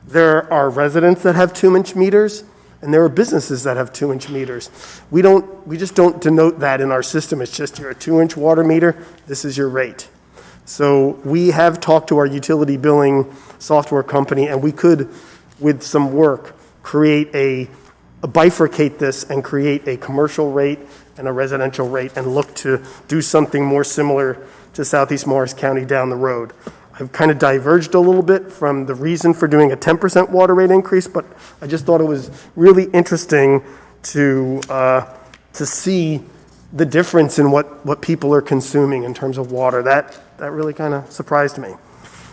There are residents that have 2-inch meters, and there are businesses that have 2-inch meters. We just don't denote that in our system. It's just you're a 2-inch water meter, this is your rate. So we have talked to our utility billing software company, and we could, with some work, bifurcate this and create a commercial rate and a residential rate, and look to do something more similar to Southeast Morris County down the road. I've kind of diverged a little bit from the reason for doing a 10% water rate increase, but I just thought it was really interesting to see the difference in what people are consuming in terms of water. That really kind of surprised me.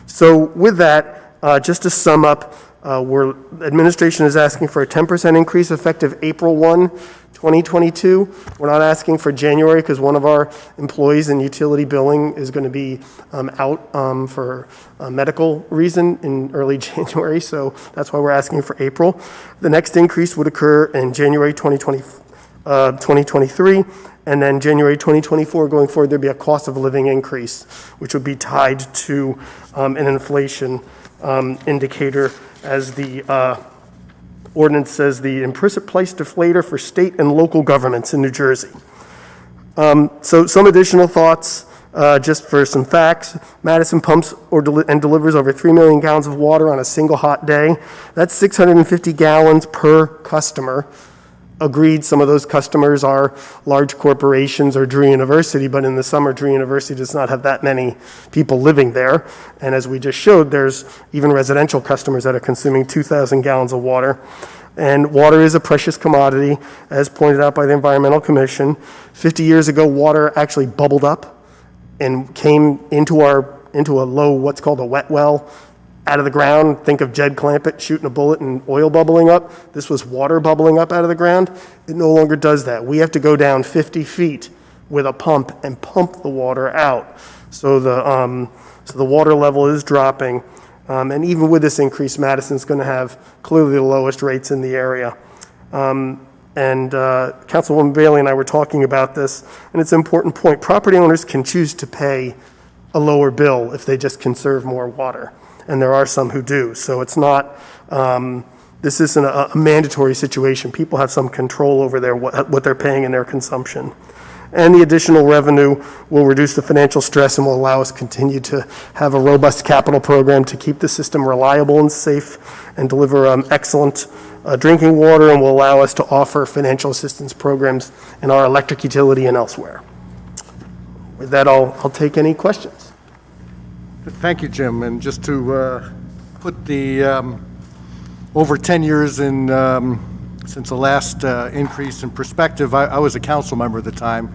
So with that, just to sum up, administration is asking for a 10% increase effective April 1, 2022. We're not asking for January because one of our employees in utility billing is going to be out for a medical reason in early January, so that's why we're asking for April. The next increase would occur in January 2023, and then January 2024 going forward, there'd be a cost of living increase, which would be tied to an inflation indicator, as the ordinance says, the implicit price deflator for state and local governments in New Jersey. So some additional thoughts, just for some facts. Madison pumps and delivers over 3 million gallons of water on a single hot day. That's 650 gallons per customer. Agreed, some of those customers are large corporations or Drew University, but in the summer, Drew University does not have that many people living there. And as we just showed, there's even residential customers that are consuming 2,000 gallons of water. And water is a precious commodity, as pointed out by the Environmental Commission. 50 years ago, water actually bubbled up and came into a low, what's called a wet well, out of the ground. Think of Jed Clampett shooting a bullet and oil bubbling up. This was water bubbling up out of the ground. It no longer does that. We have to go down 50 feet with a pump and pump the water out. So the water level is dropping. And even with this increase, Madison's going to have clearly the lowest rates in the area. Councilwoman Bailey and I were talking about this, and it's an important point. Property owners can choose to pay a lower bill if they just conserve more water. And there are some who do. So it's not, this isn't a mandatory situation. People have some control over what they're paying in their consumption. And the additional revenue will reduce the financial stress and will allow us to continue to have a robust capital program to keep the system reliable and safe and deliver excellent drinking water, and will allow us to offer financial assistance programs in our electric utility and elsewhere. With that, I'll take any questions. Thank you, Jim. And just to put the over 10 years in since the last increase in perspective, I was a council member at the time,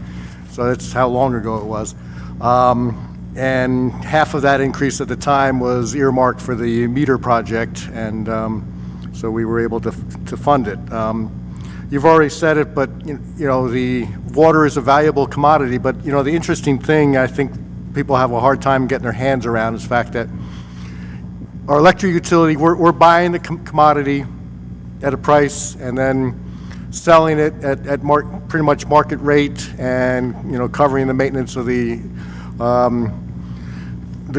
so that's how long ago it was. And half of that increase at the time was earmarked for the meter project, and so we were able to fund it. You've already said it, but you know, the water is a valuable commodity, but you know, the interesting thing I think people have a hard time getting their hands around is the fact that our electric utility, we're buying the commodity at a price and then selling it at pretty much market rate, and you know, covering the maintenance of the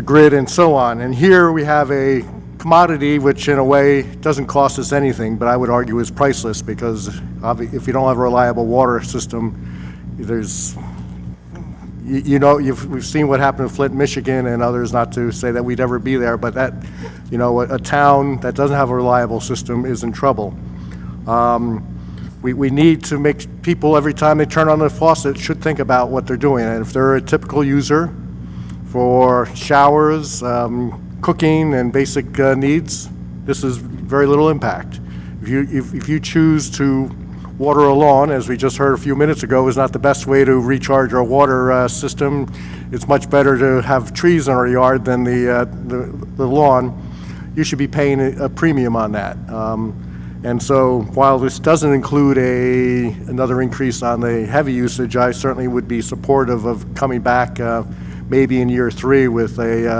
grid and so on. And here we have a commodity which in a way doesn't cost us anything, but I would argue is priceless, because if you don't have a reliable water system, there's, you know, we've seen what happened in Flint, Michigan, and others, not to say that we'd ever be there, but that, you know, a town that doesn't have a reliable system is in trouble. We need to make people, every time they turn on the faucet, should think about what they're doing. And if they're a typical user for showers, cooking, and basic needs, this is very little impact. If you choose to water a lawn, as we just heard a few minutes ago, is not the best way to recharge our water system. It's much better to have trees in our yard than the lawn. You should be paying a premium on that. And so while this doesn't include another increase on the heavy usage, I certainly would be supportive of coming back maybe in year 3 with a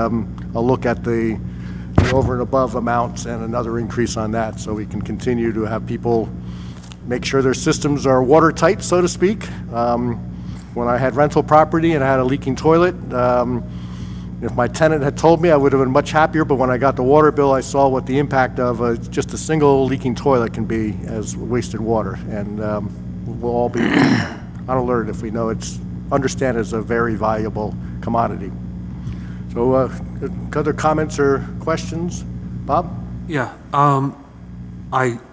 look at the over and above amounts and another increase on that, so we can continue to have people make sure their systems are watertight, so to speak. When I had rental property and I had a leaking toilet, if my tenant had told me, I would have been much happier, but when I got the water bill, I saw what the impact of just a single leaking toilet can be as wasted water. And we'll all be on alert if we know understand it's a very valuable commodity. So other comments or questions? Bob? Yeah,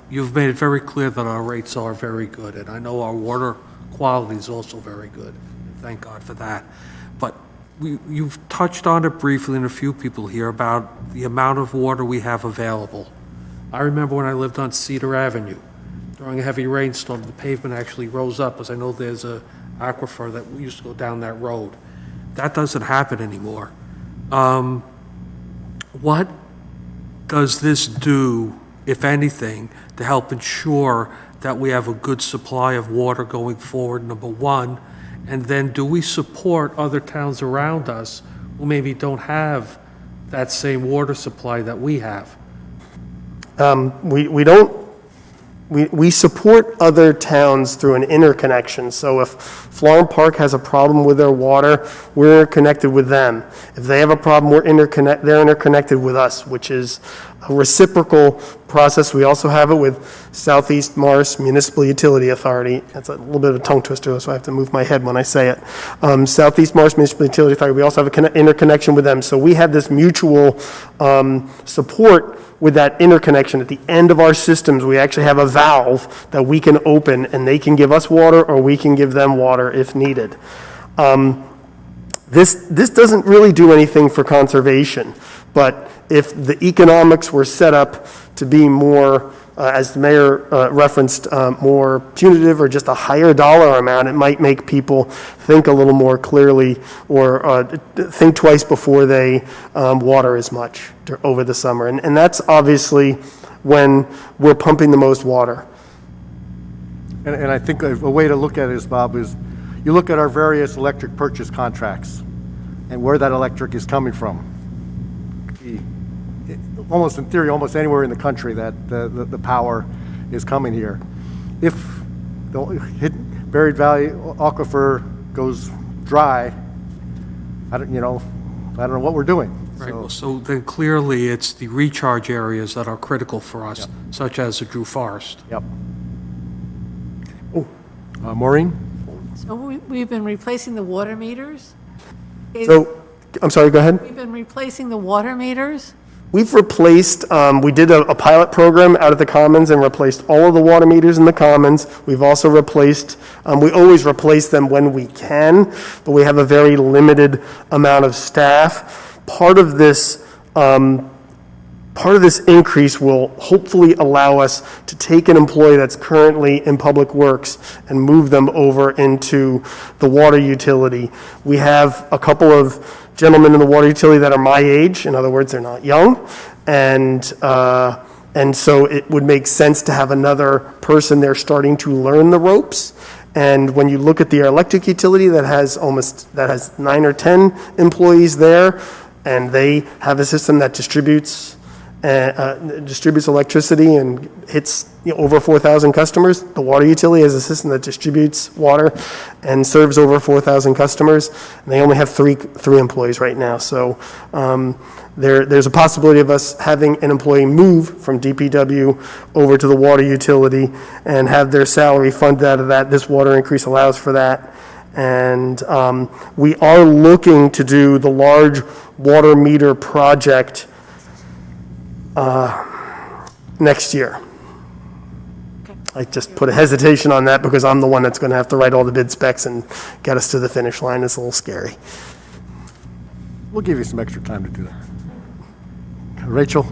you've made it very clear that our rates are very good, and I know our water quality is also very good. Thank God for that. But you've touched on it briefly, and a few people here, about the amount of water we have available. I remember when I lived on Cedar Avenue, during a heavy rainstorm, the pavement actually rose up, as I know there's a aquifer that used to go down that road. That doesn't happen anymore. What does this do, if anything, to help ensure that we have a good supply of water going forward, number one? And then do we support other towns around us who maybe don't have that same water supply that we have? We support other towns through an interconnection. So if Florham Park has a problem with their water, we're interconnected with them. If they have a problem, they're interconnected with us, which is a reciprocal process. We also have it with Southeast Morris Municipal Utility Authority. That's a little bit of a tongue twister, so I have to move my head when I say it. Southeast Morris Municipal Utility Authority, we also have an interconnection with them. So we have this mutual support with that interconnection. At the end of our systems, we actually have a valve that we can open, and they can give us water, or we can give them water if needed. This doesn't really do anything for conservation, but if the economics were set up to be more, as the mayor referenced, more punitive or just a higher dollar amount, it might make people think a little more clearly, or think twice before they water as much over the summer. And that's obviously when we're pumping the most water. And I think a way to look at it is, Bob, is you look at our various electric purchase contracts and where that electric is coming from. Almost in theory, almost anywhere in the country that the power is coming here. If the Buried Valley Aquifer goes dry, I don't know what we're doing. Right, well, so then clearly it's the recharge areas that are critical for us, Yep. such as the Drew Forest. Yep. Oh, Maureen? So we've been replacing the water meters? So, I'm sorry, go ahead. We've been replacing the water meters? We've replaced, we did a pilot program out at the Commons and replaced all of the water meters in the Commons. We've also replaced, we always replace them when we can, but we have a very limited amount of staff. Part of this increase will hopefully allow us to take an employee that's currently in Public Works and move them over into the water utility. We have a couple of gentlemen in the water utility that are my age. In other words, they're not young. And so it would make sense to have another person there starting to learn the ropes. And when you look at the electric utility that has 9 or 10 employees there, and they have a system that distributes electricity and hits over 4,000 customers. The water utility has a system that distributes water and serves over 4,000 customers. And they only have three employees right now. So there's a possibility of us having an employee move from DPW over to the water utility and have their salary funded out of that. This water increase allows for that. And we are looking to do the large water meter project next year. I just put a hesitation on that because I'm the one that's going to have to write all the bid specs and get us to the finish line. It's a little scary. We'll give you some extra time to do that. Rachel?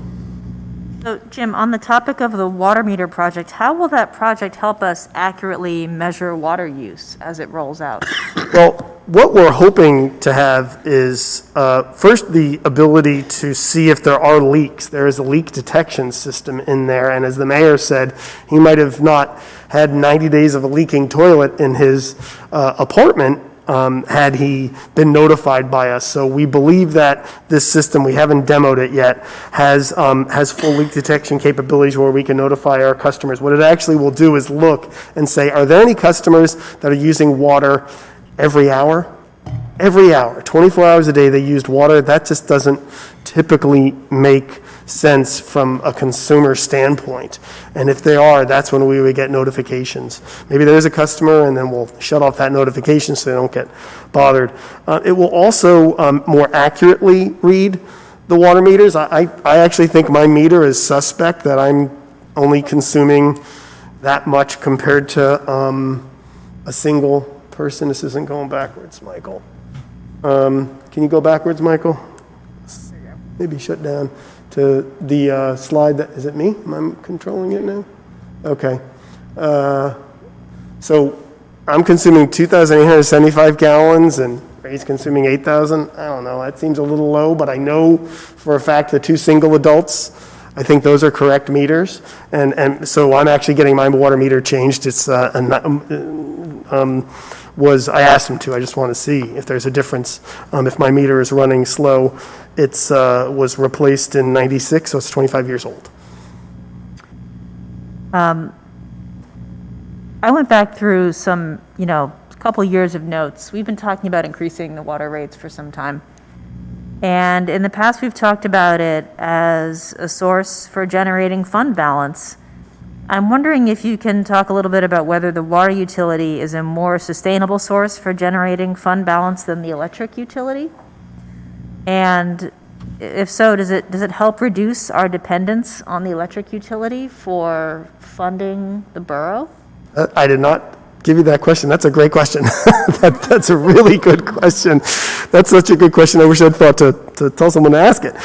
So, Jim, on the topic of the water meter project, how will that project help us accurately measure water use as it rolls out? Well, what we're hoping to have is, first, the ability to see if there are leaks. There is a leak detection system in there, and as the mayor said, he might have not had 90 days of a leaking toilet in his apartment had he been notified by us. So we believe that this system, we haven't demoed it yet, has full leak detection capabilities where we can notify our customers. What it actually will do is look and say, are there any customers that are using water every hour? Every hour, 24 hours a day they used water. That just doesn't typically make sense from a consumer standpoint. And if they are, that's when we would get notifications. Maybe there's a customer and then we'll shut off that notification so they don't get bothered. It will also more accurately read the water meters. I actually think my meter is suspect, that I'm only consuming that much compared to a single person. This isn't going backwards, Michael. Can you go backwards, Michael? Maybe shut down to the slide that, is it me? Am I controlling it now? Okay. So I'm consuming 2,875 gallons and Ray's consuming 8,000. I don't know, that seems a little low, but I know for a fact the two single adults I think those are correct meters, and so I'm actually getting my water meter changed. It's, I asked him to, I just want to see if there's a difference. If my meter is running slow, it's, was replaced in 96, so it's 25 years old. I went back through some, a couple years of notes. We've been talking about increasing the water rates for some time. And in the past, we've talked about it as a source for generating fund balance. I'm wondering if you can talk a little bit about whether the water utility is a more sustainable source for generating fund balance than the electric utility? And if so, does it help reduce our dependence on the electric utility for funding the borough? I did not give you that question. That's a great question. That's a really good question. That's such a good question. I wish I'd thought to tell someone to ask it.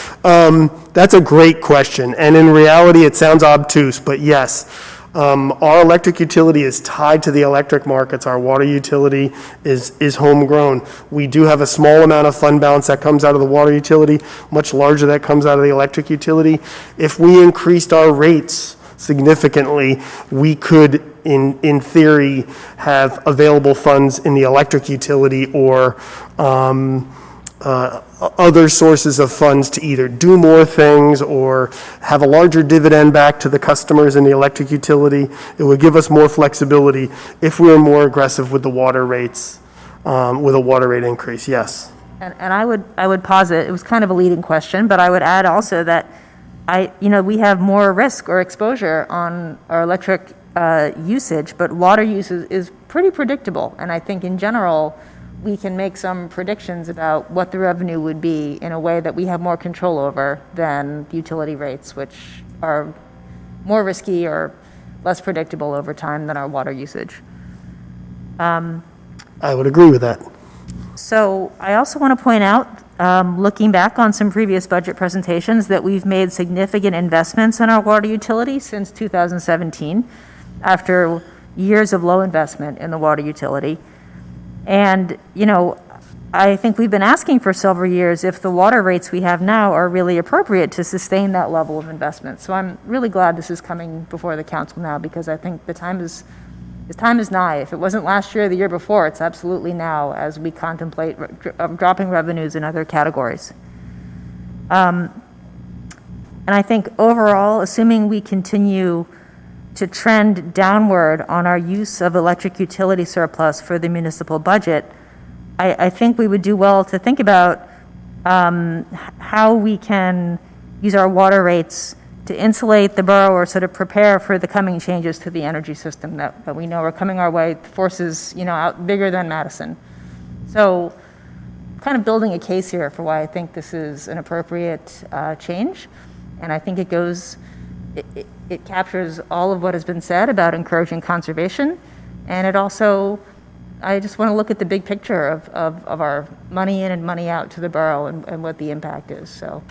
That's a great question. And in reality, it sounds obtuse, but yes. Our electric utility is tied to the electric markets. Our water utility is homegrown. We do have a small amount of fund balance that comes out of the water utility, much larger that comes out of the electric utility. If we increased our rates significantly, we could, in theory, have available funds in the electric utility or other sources of funds to either do more things or have a larger dividend back to the customers in the electric utility. It would give us more flexibility if we were more aggressive with the water rates, with a water rate increase, yes. And I would posit, it was kind of a leading question, but I would add also that we have more risk or exposure on our electric usage, but water use is pretty predictable. And I think in general, we can make some predictions about what the revenue would be in a way that we have more control over than utility rates, which are more risky or less predictable over time than our water usage. I would agree with that. So I also want to point out, looking back on some previous budget presentations, that we've made significant investments in our water utility since 2017, after years of low investment in the water utility. And, I think we've been asking for several years if the water rates we have now are really appropriate to sustain that level of investment. So I'm really glad this is coming before the council now, because I think the time is nigh. If it wasn't last year or the year before, it's absolutely now as we contemplate dropping revenues in other categories. And I think overall, assuming we continue to trend downward on our use of electric utility surplus for the municipal budget, I think we would do well to think about how we can use our water rates to insulate the borough or sort of prepare for the coming changes to the energy system that we know are coming our way, forces, out bigger than Madison. So kind of building a case here for why I think this is an appropriate change. And I think it captures all of what has been said about encouraging conservation. And it also, I just want to look at the big picture of our money in and money out to the borough and what the impact is. So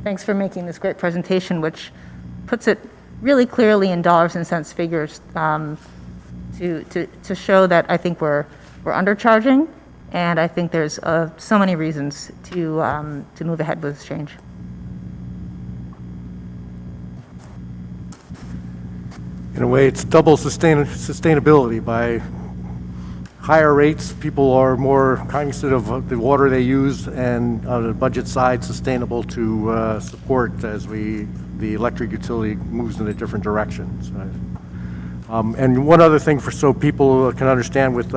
thanks for making this great presentation, which puts it really clearly in dollars and cents figures to show that I think we're undercharging, and I think there's so many reasons to move ahead with this change. In a way, it's double sustainability. By higher rates, people are more cognizant of the water they use, and on the budget side, sustainable to support as the electric utility moves in a different direction. So, and one other thing so people can understand with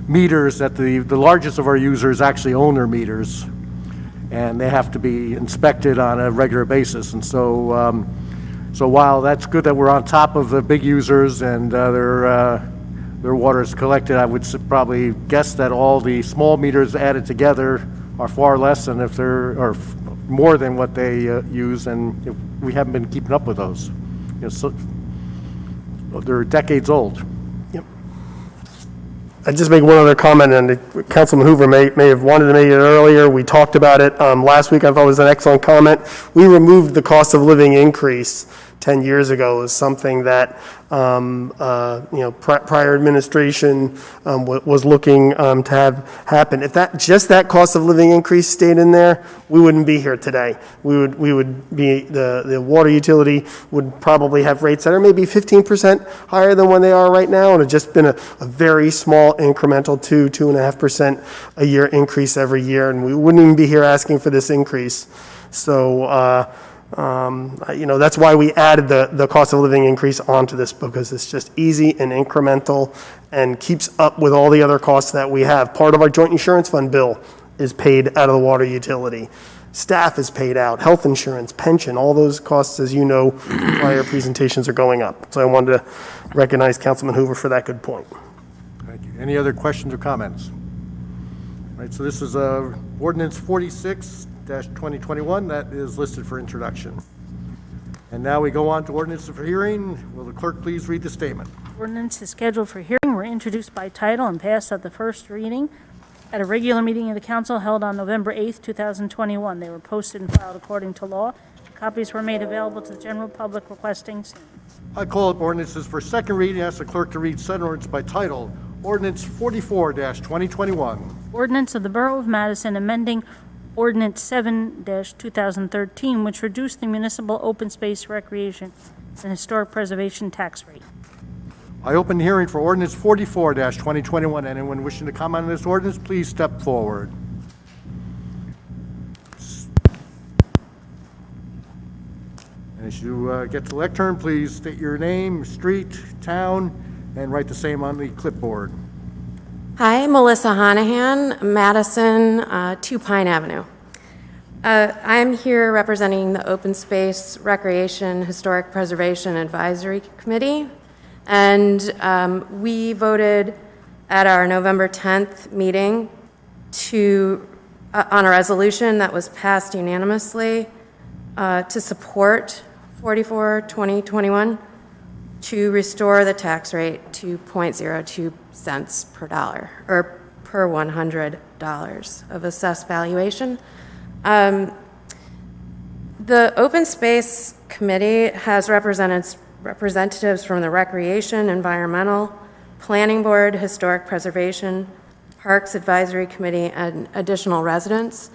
meters, that the largest of our users actually own their meters, and they have to be inspected on a regular basis. And so, so while that's good that we're on top of the big users and their water is collected, I would probably guess that all the small meters added together are far less than if or more than what they use, and if we haven't been keeping up with those. So they're decades old. Yep. I'd just make one other comment, and Councilman Hoover may have wanted to make it earlier. We talked about it last week. I thought it was an excellent comment. We removed the cost of living increase 10 years ago is something that, prior administration was looking to have happen. If that cost of living increase stayed in there, we wouldn't be here today. We would be, the water utility would probably have rates that are maybe 15% higher than when they are right now, and it's just been a very small incremental 2.5% a year increase every year, and we wouldn't even be here asking for this increase. So, that's why we added the cost of living increase onto this, because it's just easy and incremental and keeps up with all the other costs that we have. Part of our joint insurance fund bill is paid out of the water utility. Staff is paid out, health insurance, pension, all those costs, as you know, prior presentations are going up. So I wanted to recognize Councilman Hoover for that good point. Thank you. Any other questions or comments? All right, so this is Ordinance 46-2021 that is listed for introduction. And now we go on to ordinance for hearing. Will the clerk please read the statement? Ordinance is scheduled for hearing, were introduced by title and passed at the first reading at a regular meeting of the council held on November 8th, 2021. They were posted and filed according to law. Copies were made available to the general public requesting same. I call up ordinances for second reading. Ask the clerk to read said ordinance by title. Ordinance 44-2021. Ordinance of the Borough of Madison amending Ordinance 7-2013, which reduced the municipal open space recreation and historic preservation tax rate. I open the hearing for ordinance 44-2021. Anyone wishing to comment on this ordinance, please step forward. And as you get to the lectern, please state your name, street, town, and write the same on the clipboard. Hi, Melissa Honahan, Madison, 2 Pine Avenue. I'm here representing the Open Space, Recreation, Historic Preservation Advisory Committee. And we voted at our November 10th meeting on a resolution that was passed unanimously to support 44-2021 to restore the tax rate to 0.02 cents per dollar, or per $100 of assessed valuation. The Open Space Committee has representatives from the Recreation, Environmental, Planning Board, Historic Preservation, Parks Advisory Committee, and additional residents.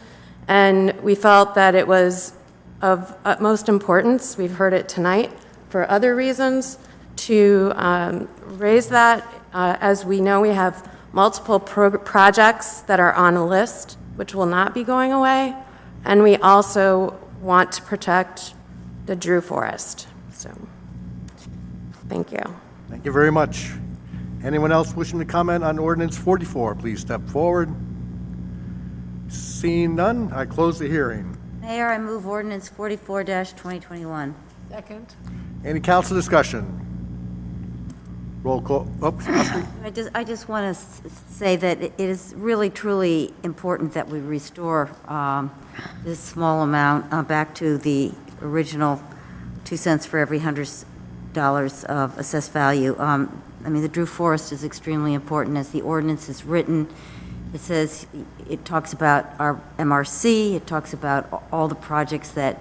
And we felt that it was of utmost importance, we've heard it tonight, for other reasons, to raise that. As we know, we have multiple projects that are on a list, which will not be going away. And we also want to protect the Drew Forest. So, thank you. Thank you very much. Anyone else wishing to comment on ordinance 44, please step forward. Seeing none, I close the hearing. Mayor, I move ordinance 44-2021. Second. Any council discussion? Roll call. Oscar? I just want to say that it is really, truly important that we restore this small amount back to the original 2 cents for every $100 of assessed value. The Drew Forest is extremely important. As the ordinance is written, it talks about our MRC, it talks about all the projects that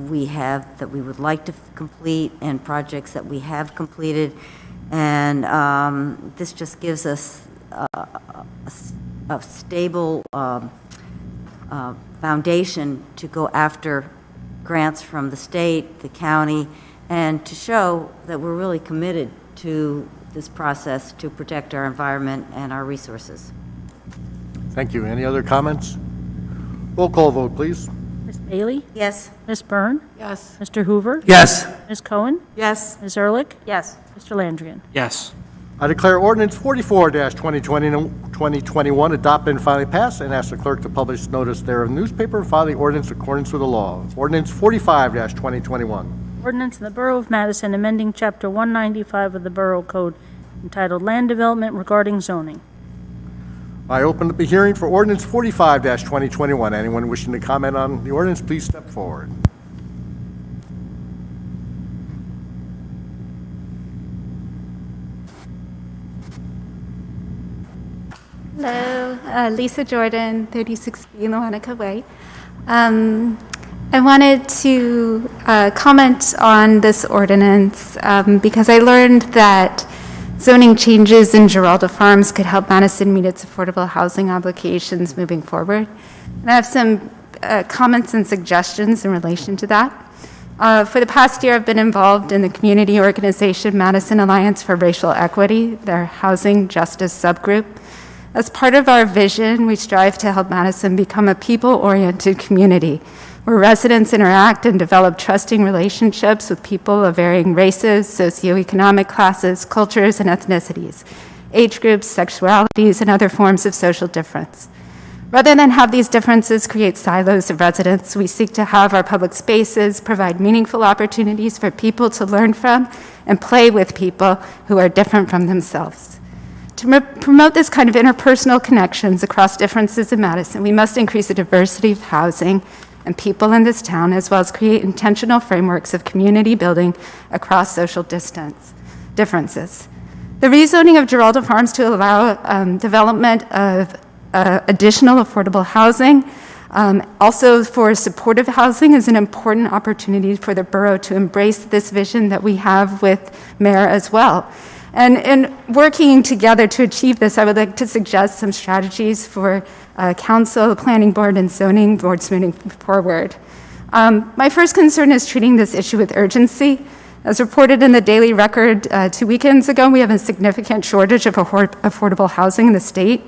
we have that we would like to complete and projects that we have completed. And this just gives us a stable foundation to go after grants from the state, the county, and to show that we're really committed to this process to protect our environment and our resources. Thank you. Any other comments? Roll call vote, please. Ms. Bailey? Yes. Ms. Byrne? Yes. Mr. Hoover? Yes. Ms. Cohen? Yes. Ms. Ehrlich? Yes. Mr. Landrigan? Yes. I declare ordinance 44-2021 adopted and finally passed, and ask the clerk to publish notice thereof in the newspaper and file the ordinance in accordance with the law. Ordinance 45-2021. Ordinance in the Borough of Madison amending Chapter 195 of the Borough Code entitled Land Development regarding zoning. I open up the hearing for ordinance 45-2021. Anyone wishing to comment on the ordinance, please step forward. Hello, Lisa Jordan, 36B Loanica Way. I wanted to comment on this ordinance because I learned that zoning changes in Giralda Farms could help Madison meet its affordable housing obligations moving forward. And I have some comments and suggestions in relation to that. For the past year, I've been involved in the community organization Madison Alliance for Racial Equity, their housing justice subgroup. As part of our vision, we strive to help Madison become a people-oriented community where residents interact and develop trusting relationships with people of varying races, socioeconomic classes, cultures, and ethnicities, age groups, sexualities, and other forms of social difference. Rather than have these differences create silos of residents, we seek to have our public spaces provide meaningful opportunities for people to learn from and play with people who are different from themselves. To promote this kind of interpersonal connections across differences in Madison, we must increase the diversity of housing and people in this town, as well as create intentional frameworks of community building across social differences. The rezoning of Giralda Farms to allow development of additional affordable housing, also for supportive housing, is an important opportunity for the borough to embrace this vision that we have with Mayor as well. And in working together to achieve this, I would like to suggest some strategies for council, planning board, and zoning boards moving forward. My first concern is treating this issue with urgency. As reported in the Daily Record 2 weekends ago, we have a significant shortage of affordable housing in the state.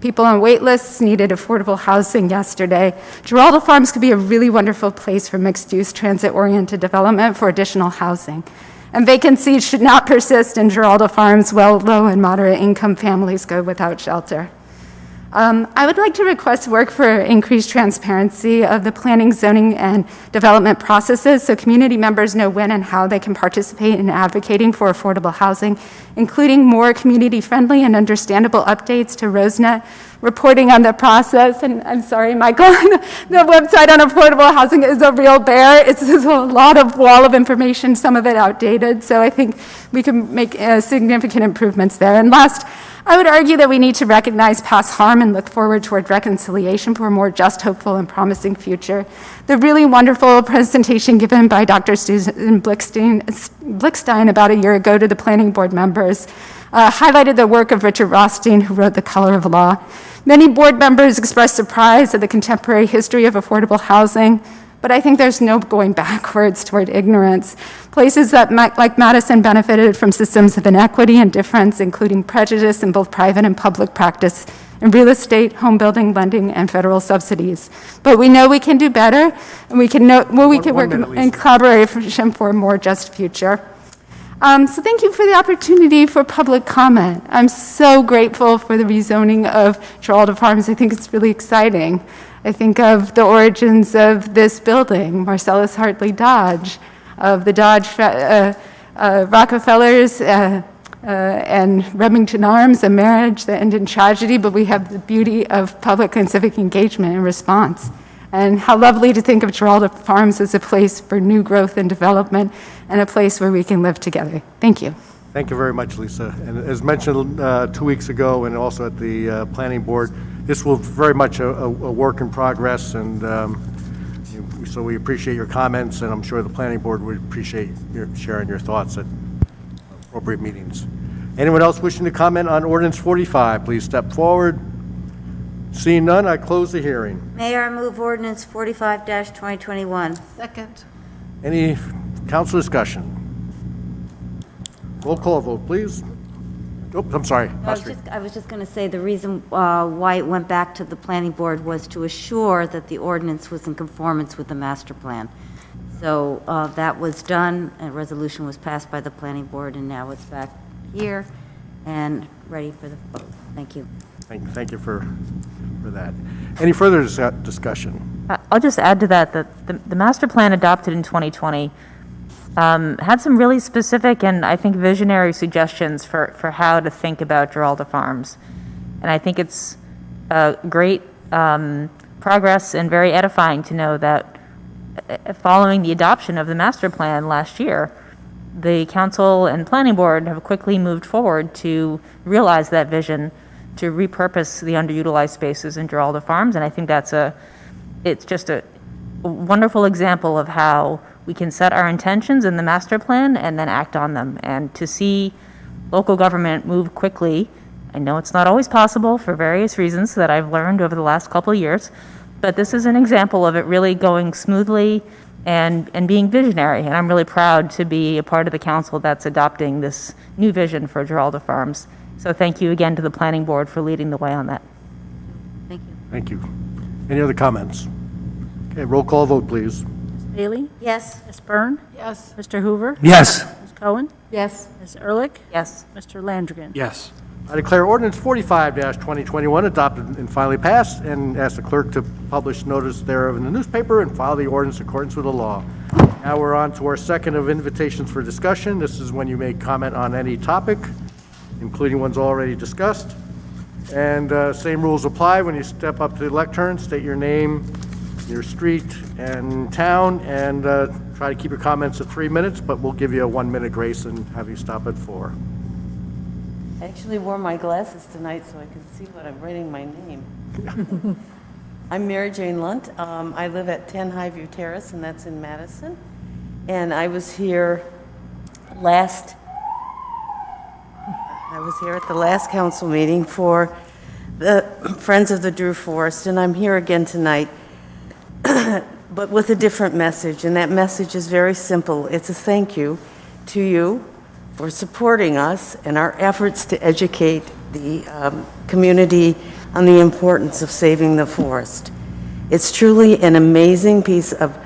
People on wait lists needed affordable housing yesterday. Giralda Farms could be a really wonderful place for mixed-use, transit-oriented development for additional housing. And vacancies should not persist in Giralda Farms while low and moderate income families go without shelter. I would like to request work for increased transparency of the planning, zoning, and development processes so community members know when and how they can participate in advocating for affordable housing, including more community-friendly and understandable updates to RoseNet, reporting on the process. And I'm sorry, Michael, the website on affordable housing is a real bear. It's a lot of wall of information, some of it outdated, so I think we can make significant improvements there. And last, I would argue that we need to recognize past harm and look forward toward reconciliation for a more just, hopeful, and promising future. The really wonderful presentation given by Dr. Susan Blickstein about a year ago to the planning board members highlighted the work of Richard Rothstein, who wrote The Color of Law. Many board members expressed surprise at the contemporary history of affordable housing, but I think there's no going backwards toward ignorance. Places that, like Madison, benefited from systems of inequity and difference, including prejudice in both private and public practice in real estate, home building, lending, and federal subsidies. But we know we can do better, and we can work in collaboration for a more just future. So thank you for the opportunity for public comment. I'm so grateful for the rezoning of Giralda Farms. I think it's really exciting. I think of the origins of this building, Marcellus Hartley Dodge, of the Dodge Rockefellers and Remington Arms, a marriage that ended in tragedy, but we have the beauty of public and civic engagement and response. And how lovely to think of Giralda Farms as a place for new growth and development and a place where we can live together. Thank you. Thank you very much, Lisa. And as mentioned 2 weeks ago and also at the planning board, this will very much a work in progress, and so we appreciate your comments, and I'm sure the planning board would appreciate your sharing your thoughts at appropriate meetings. Anyone else wishing to comment on Ordinance 45, please step forward. Seeing none, I close the hearing. Mayor, I move Ordinance 45-2021. Second. Any council discussion? Roll call vote, please. Oh, I'm sorry. I was just going to say the reason why it went back to the planning board was to assure that the ordinance was in conformance with the master plan. So that was done, a resolution was passed by the planning board, and now it's back here and ready for the vote. Thank you. Thank you for that. Any further discussion? I'll just add to that the master plan adopted in 2020 had some really specific and I think visionary suggestions for how to think about Giralda Farms. And I think it's great progress and very edifying to know that following the adoption of the master plan last year, the council and planning board have quickly moved forward to realize that vision, to repurpose the underutilized spaces in Giralda Farms. And I think it's just a a wonderful example of how we can set our intentions in the master plan and then act on them. And to see local government move quickly, I know it's not always possible for various reasons that I've learned over the last couple of years, but this is an example of it really going smoothly and being visionary. And I'm really proud to be a part of the council that's adopting this new vision for Giralda Farms. So thank you again to the planning board for leading the way on that. Thank you. Thank you. Any other comments? Okay, roll call vote, please. Bailey? Yes. Ms. Byrne? Yes. Mr. Hoover? Yes. Ms. Cohen? Yes. Ms. Ehrlich? Yes. Mr. Landrigan? Yes. I declare ordinance 45-2021 adopted and finally passed, and ask the clerk to publish notice thereof in the newspaper and file the ordinance in accordance with the law. Now we're on to our second of invitations for discussion. This is when you may comment on any topic, including ones already discussed. And same rules apply when you step up to the lectern. State your name, your street, and town, and try to keep your comments at 3 minutes, but we'll give you a 1-minute grace and have you stop at 4. I actually wore my glasses tonight so I could see what I'm writing my name. I'm Mary Jane Lunt. I live at 10 Highview Terrace, and that's in Madison. And I was here at the last council meeting for the Friends of the Drew Forest, and I'm here again tonight, but with a different message. And that message is very simple. It's a thank you to you for supporting us and our efforts to educate the community on the importance of saving the forest. It's truly an amazing piece of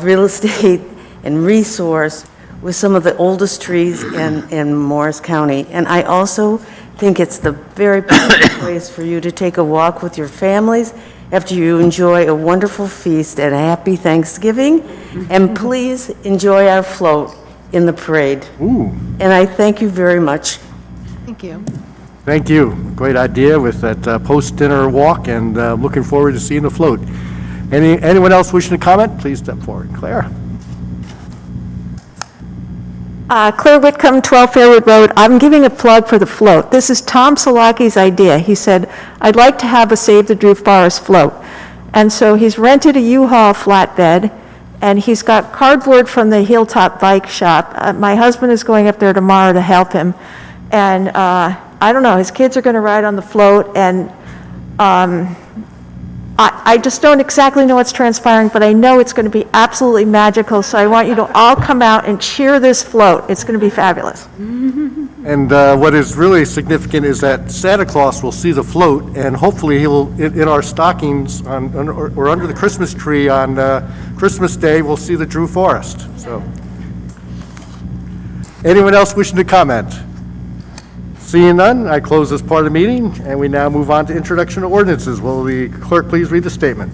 real estate and resource with some of the oldest trees in Morris County. And I also think it's the very perfect place for you to take a walk with your families after you enjoy a wonderful feast and a happy Thanksgiving. And please enjoy our float in the parade. Ooh. And I thank you very much. Thank you. Thank you. Great idea with that post-dinner walk, and looking forward to seeing the float. Anyone else wishing to comment? Please step forward. Claire? Claire Whitcomb, 12 Fairwood Road. I'm giving a plug for the float. This is Tom Salaki's idea. He said, I'd like to have a Save the Drew Forest float. And so he's rented a U-Haul flatbed, and he's got cardboard from the Hilltop Bike Shop. My husband is going up there tomorrow to help him. And I don't know, his kids are going to ride on the float, and I just don't exactly know what's transpiring, but I know it's going to be absolutely magical, so I want you to all come out and cheer this float. It's going to be fabulous. And what is really significant is that Santa Claus will see the float, and hopefully he'll, in our stockings or under the Christmas tree on Christmas Day, we'll see the Drew Forest. So, anyone else wishing to comment? Seeing none, I close this part of the meeting, and we now move on to introduction of ordinances. Will the clerk please read the statement?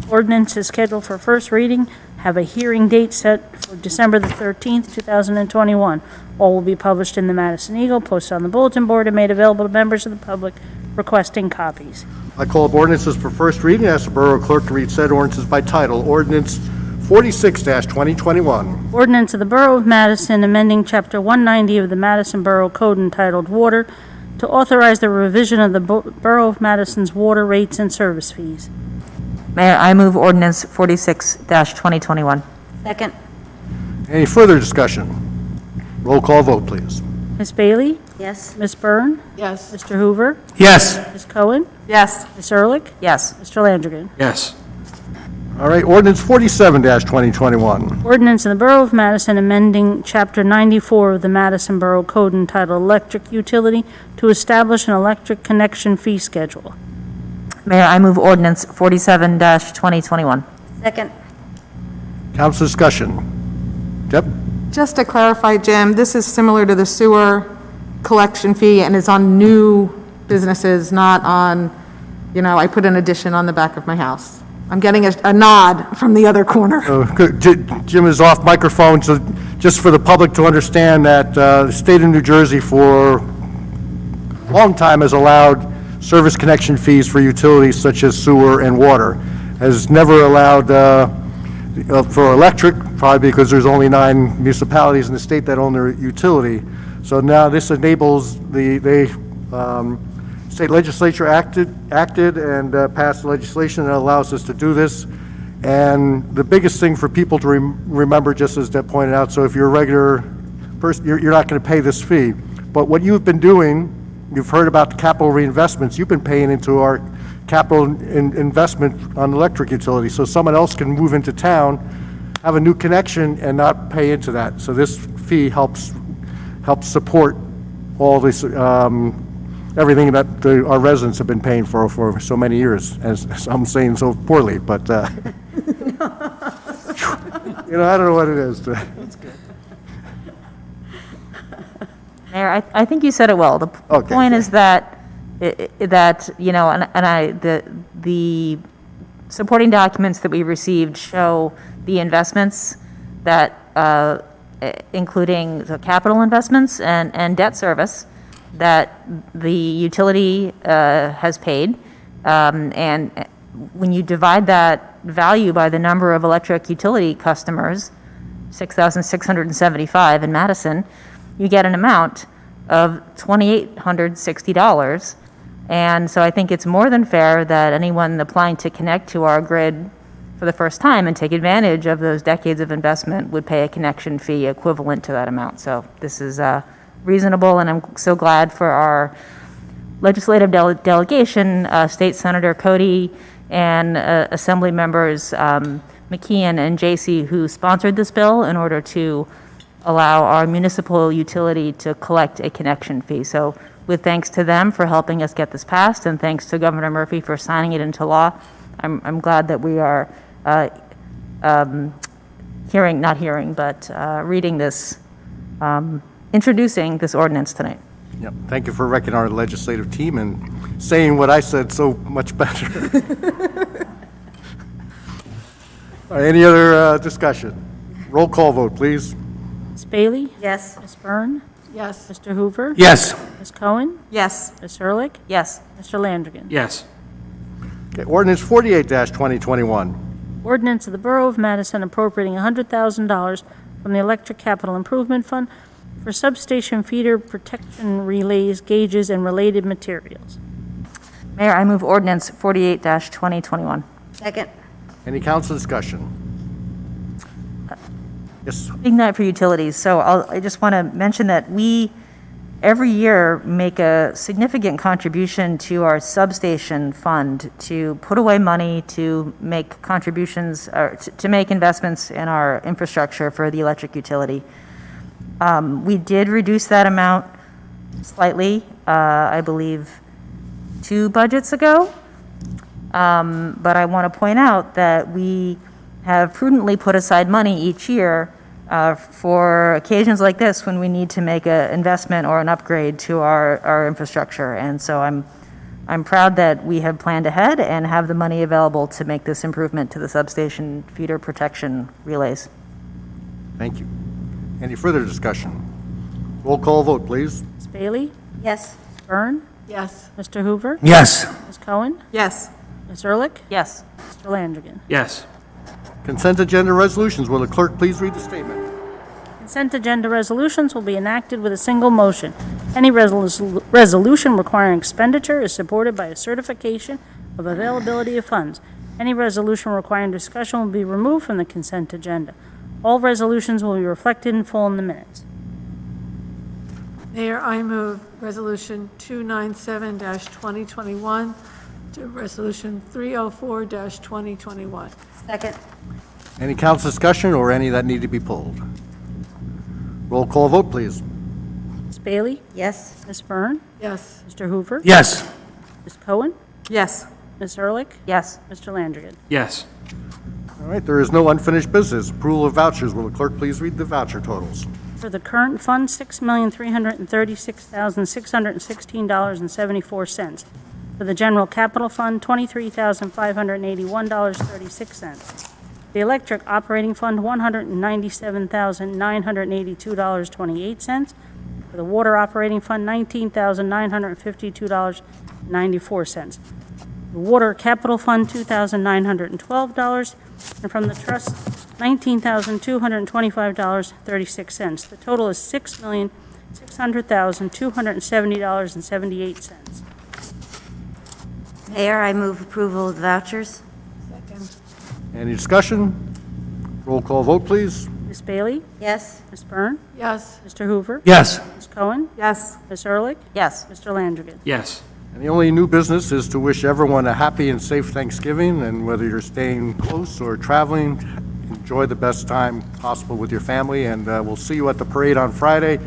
Ordinance is scheduled for first reading, have a hearing date set for December the 13th, 2021. All will be published in the Madison Eagle, posted on the bulletin board, and made available to members of the public requesting copies. I call up ordinances for first reading. Ask the Borough Clerk to read said ordinances by title. Ordinance 46-2021. Ordinance of the Borough of Madison amending Chapter 190 of the Madison Borough Code entitled Water to authorize the revision of the Borough of Madison's water rates and service fees. Mayor, I move ordinance 46-2021. Second. Any further discussion? Roll call vote, please. Ms. Bailey? Yes. Ms. Byrne? Yes. Mr. Hoover? Yes. Ms. Cohen? Yes. Ms. Ehrlich? Yes. Mr. Landrigan? Yes. All right, ordinance 47-2021. Ordinance in the Borough of Madison amending Chapter 94 of the Madison Borough Code entitled Electric Utility to establish an electric connection fee schedule. Mayor, I move ordinance 47-2021. Second. Council discussion. Deb? Just to clarify, Jim, this is similar to the sewer collection fee and is on new businesses, not on, I put an addition on the back of my house. I'm getting a nod from the other corner. Good. Jim is off microphone, so just for the public to understand that the state of New Jersey for a long time has allowed service connection fees for utilities such as sewer and water. Has never allowed for electric, probably because there's only 9 municipalities in the state that own their utility. So now this enables state legislature acted and passed legislation that allows us to do this. And the biggest thing for people to remember, just as Deb pointed out, so if you're a regular person, you're not going to pay this fee. But what you've been doing, you've heard about the capital reinvestments, you've been paying into our capital investment on electric utility, so someone else can move into town, have a new connection, and not pay into that. So this fee helps support all this, everything that our residents have been paying for so many years, as I'm saying so poorly, but, I don't know what it is. Mayor, I think you said it well. The point is that, the supporting documents that we received show the investments that, including the capital investments and debt service that the utility has paid. And when you divide that value by the number of electric utility customers, 6,675 in Madison, you get an amount of $2,860. And so I think it's more than fair that anyone applying to connect to our grid for the first time and take advantage of those decades of investment would pay a connection fee equivalent to that amount. So this is reasonable, and I'm so glad for our legislative delegation, State Senator Cody and Assembly members McKeon and J.C., who sponsored this bill in order to allow our municipal utility to collect a connection fee. So with thanks to them for helping us get this passed, and thanks to Governor Murphy for signing it into law, I'm glad that we are reading this, introducing this ordinance tonight. Yep. Thank you for wrecking our legislative team and saying what I said so much better. All right, any other discussion? Roll call vote, please. Ms. Bailey? Yes. Ms. Byrne? Yes. Mr. Hoover? Yes. Ms. Cohen? Yes. Ms. Ehrlich? Yes. Mr. Landrigan? Yes. Okay, Ordinance 48-2021. Ordinance of the Borough of Madison appropriating $100,000 from the Electric Capital Improvement Fund for substation feeder protection relays, gauges, and related materials. Mayor, I move ordinance 48-2021. Second. Any council discussion? Yes. Big night for utilities. So I just want to mention that we, every year, make a significant contribution to our substation fund to put away money to make contributions, or to make investments in our infrastructure for the electric utility. We did reduce that amount slightly, I believe, 2 budgets ago. But I want to point out that we have prudently put aside money each year for occasions like this when we need to make an investment or an upgrade to our infrastructure. And so I'm proud that we have planned ahead and have the money available to make this improvement to the substation feeder protection relays. Thank you. Any further discussion? Roll call vote, please. Ms. Bailey? Yes. Ms. Byrne? Yes. Mr. Hoover? Yes. Ms. Cohen? Yes. Ms. Ehrlich? Yes. Mr. Landrigan? Yes. Consent agenda resolutions. Will the clerk please read the statement? Consent agenda resolutions will be enacted with a single motion. Any resolution requiring expenditure is supported by a certification of availability of funds. Any resolution requiring discussion will be removed from the consent agenda. All resolutions will be reflected in full in the minutes. Mayor, I move Resolution 297-2021 to Resolution 304-2021. Second. Any council discussion or any that need to be pulled? Roll call vote, please. Ms. Bailey? Yes. Ms. Byrne? Yes. Mr. Hoover? Yes. Ms. Cohen? Yes. Ms. Ehrlich? Yes. Mr. Landrigan? Yes. All right, there is no unfinished business. Approval of vouchers. Will the clerk please read the voucher totals? For the current fund, $6,336,616.74. For the general capital fund, $23,581.36. The electric operating fund, $197,982.28. For the water operating fund, $19,952.94. The water capital fund, $2,912. And from the trust, $19,225.36. The total is $6,600,270.78. Mayor, I move approval of the vouchers. Second. Any discussion? Roll call vote, please. Ms. Bailey? Yes? Ms. Byrne? Yes. Mr. Hoover? Yes. Ms. Cohen? Yes. Ms. Ehrlich? Yes. Mr. Landrigan? Yes. And the only new business is to wish everyone a happy and safe Thanksgiving, and whether you're staying close or traveling, enjoy the best time possible with your family, and we'll see you at the parade on Friday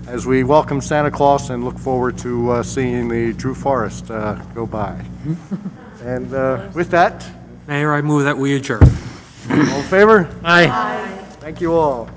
as we welcome Santa Claus and look forward to seeing the Drew Forest go by. And with that, Mayor, I move that we adjourn. all in favor? Aye. Thank you all.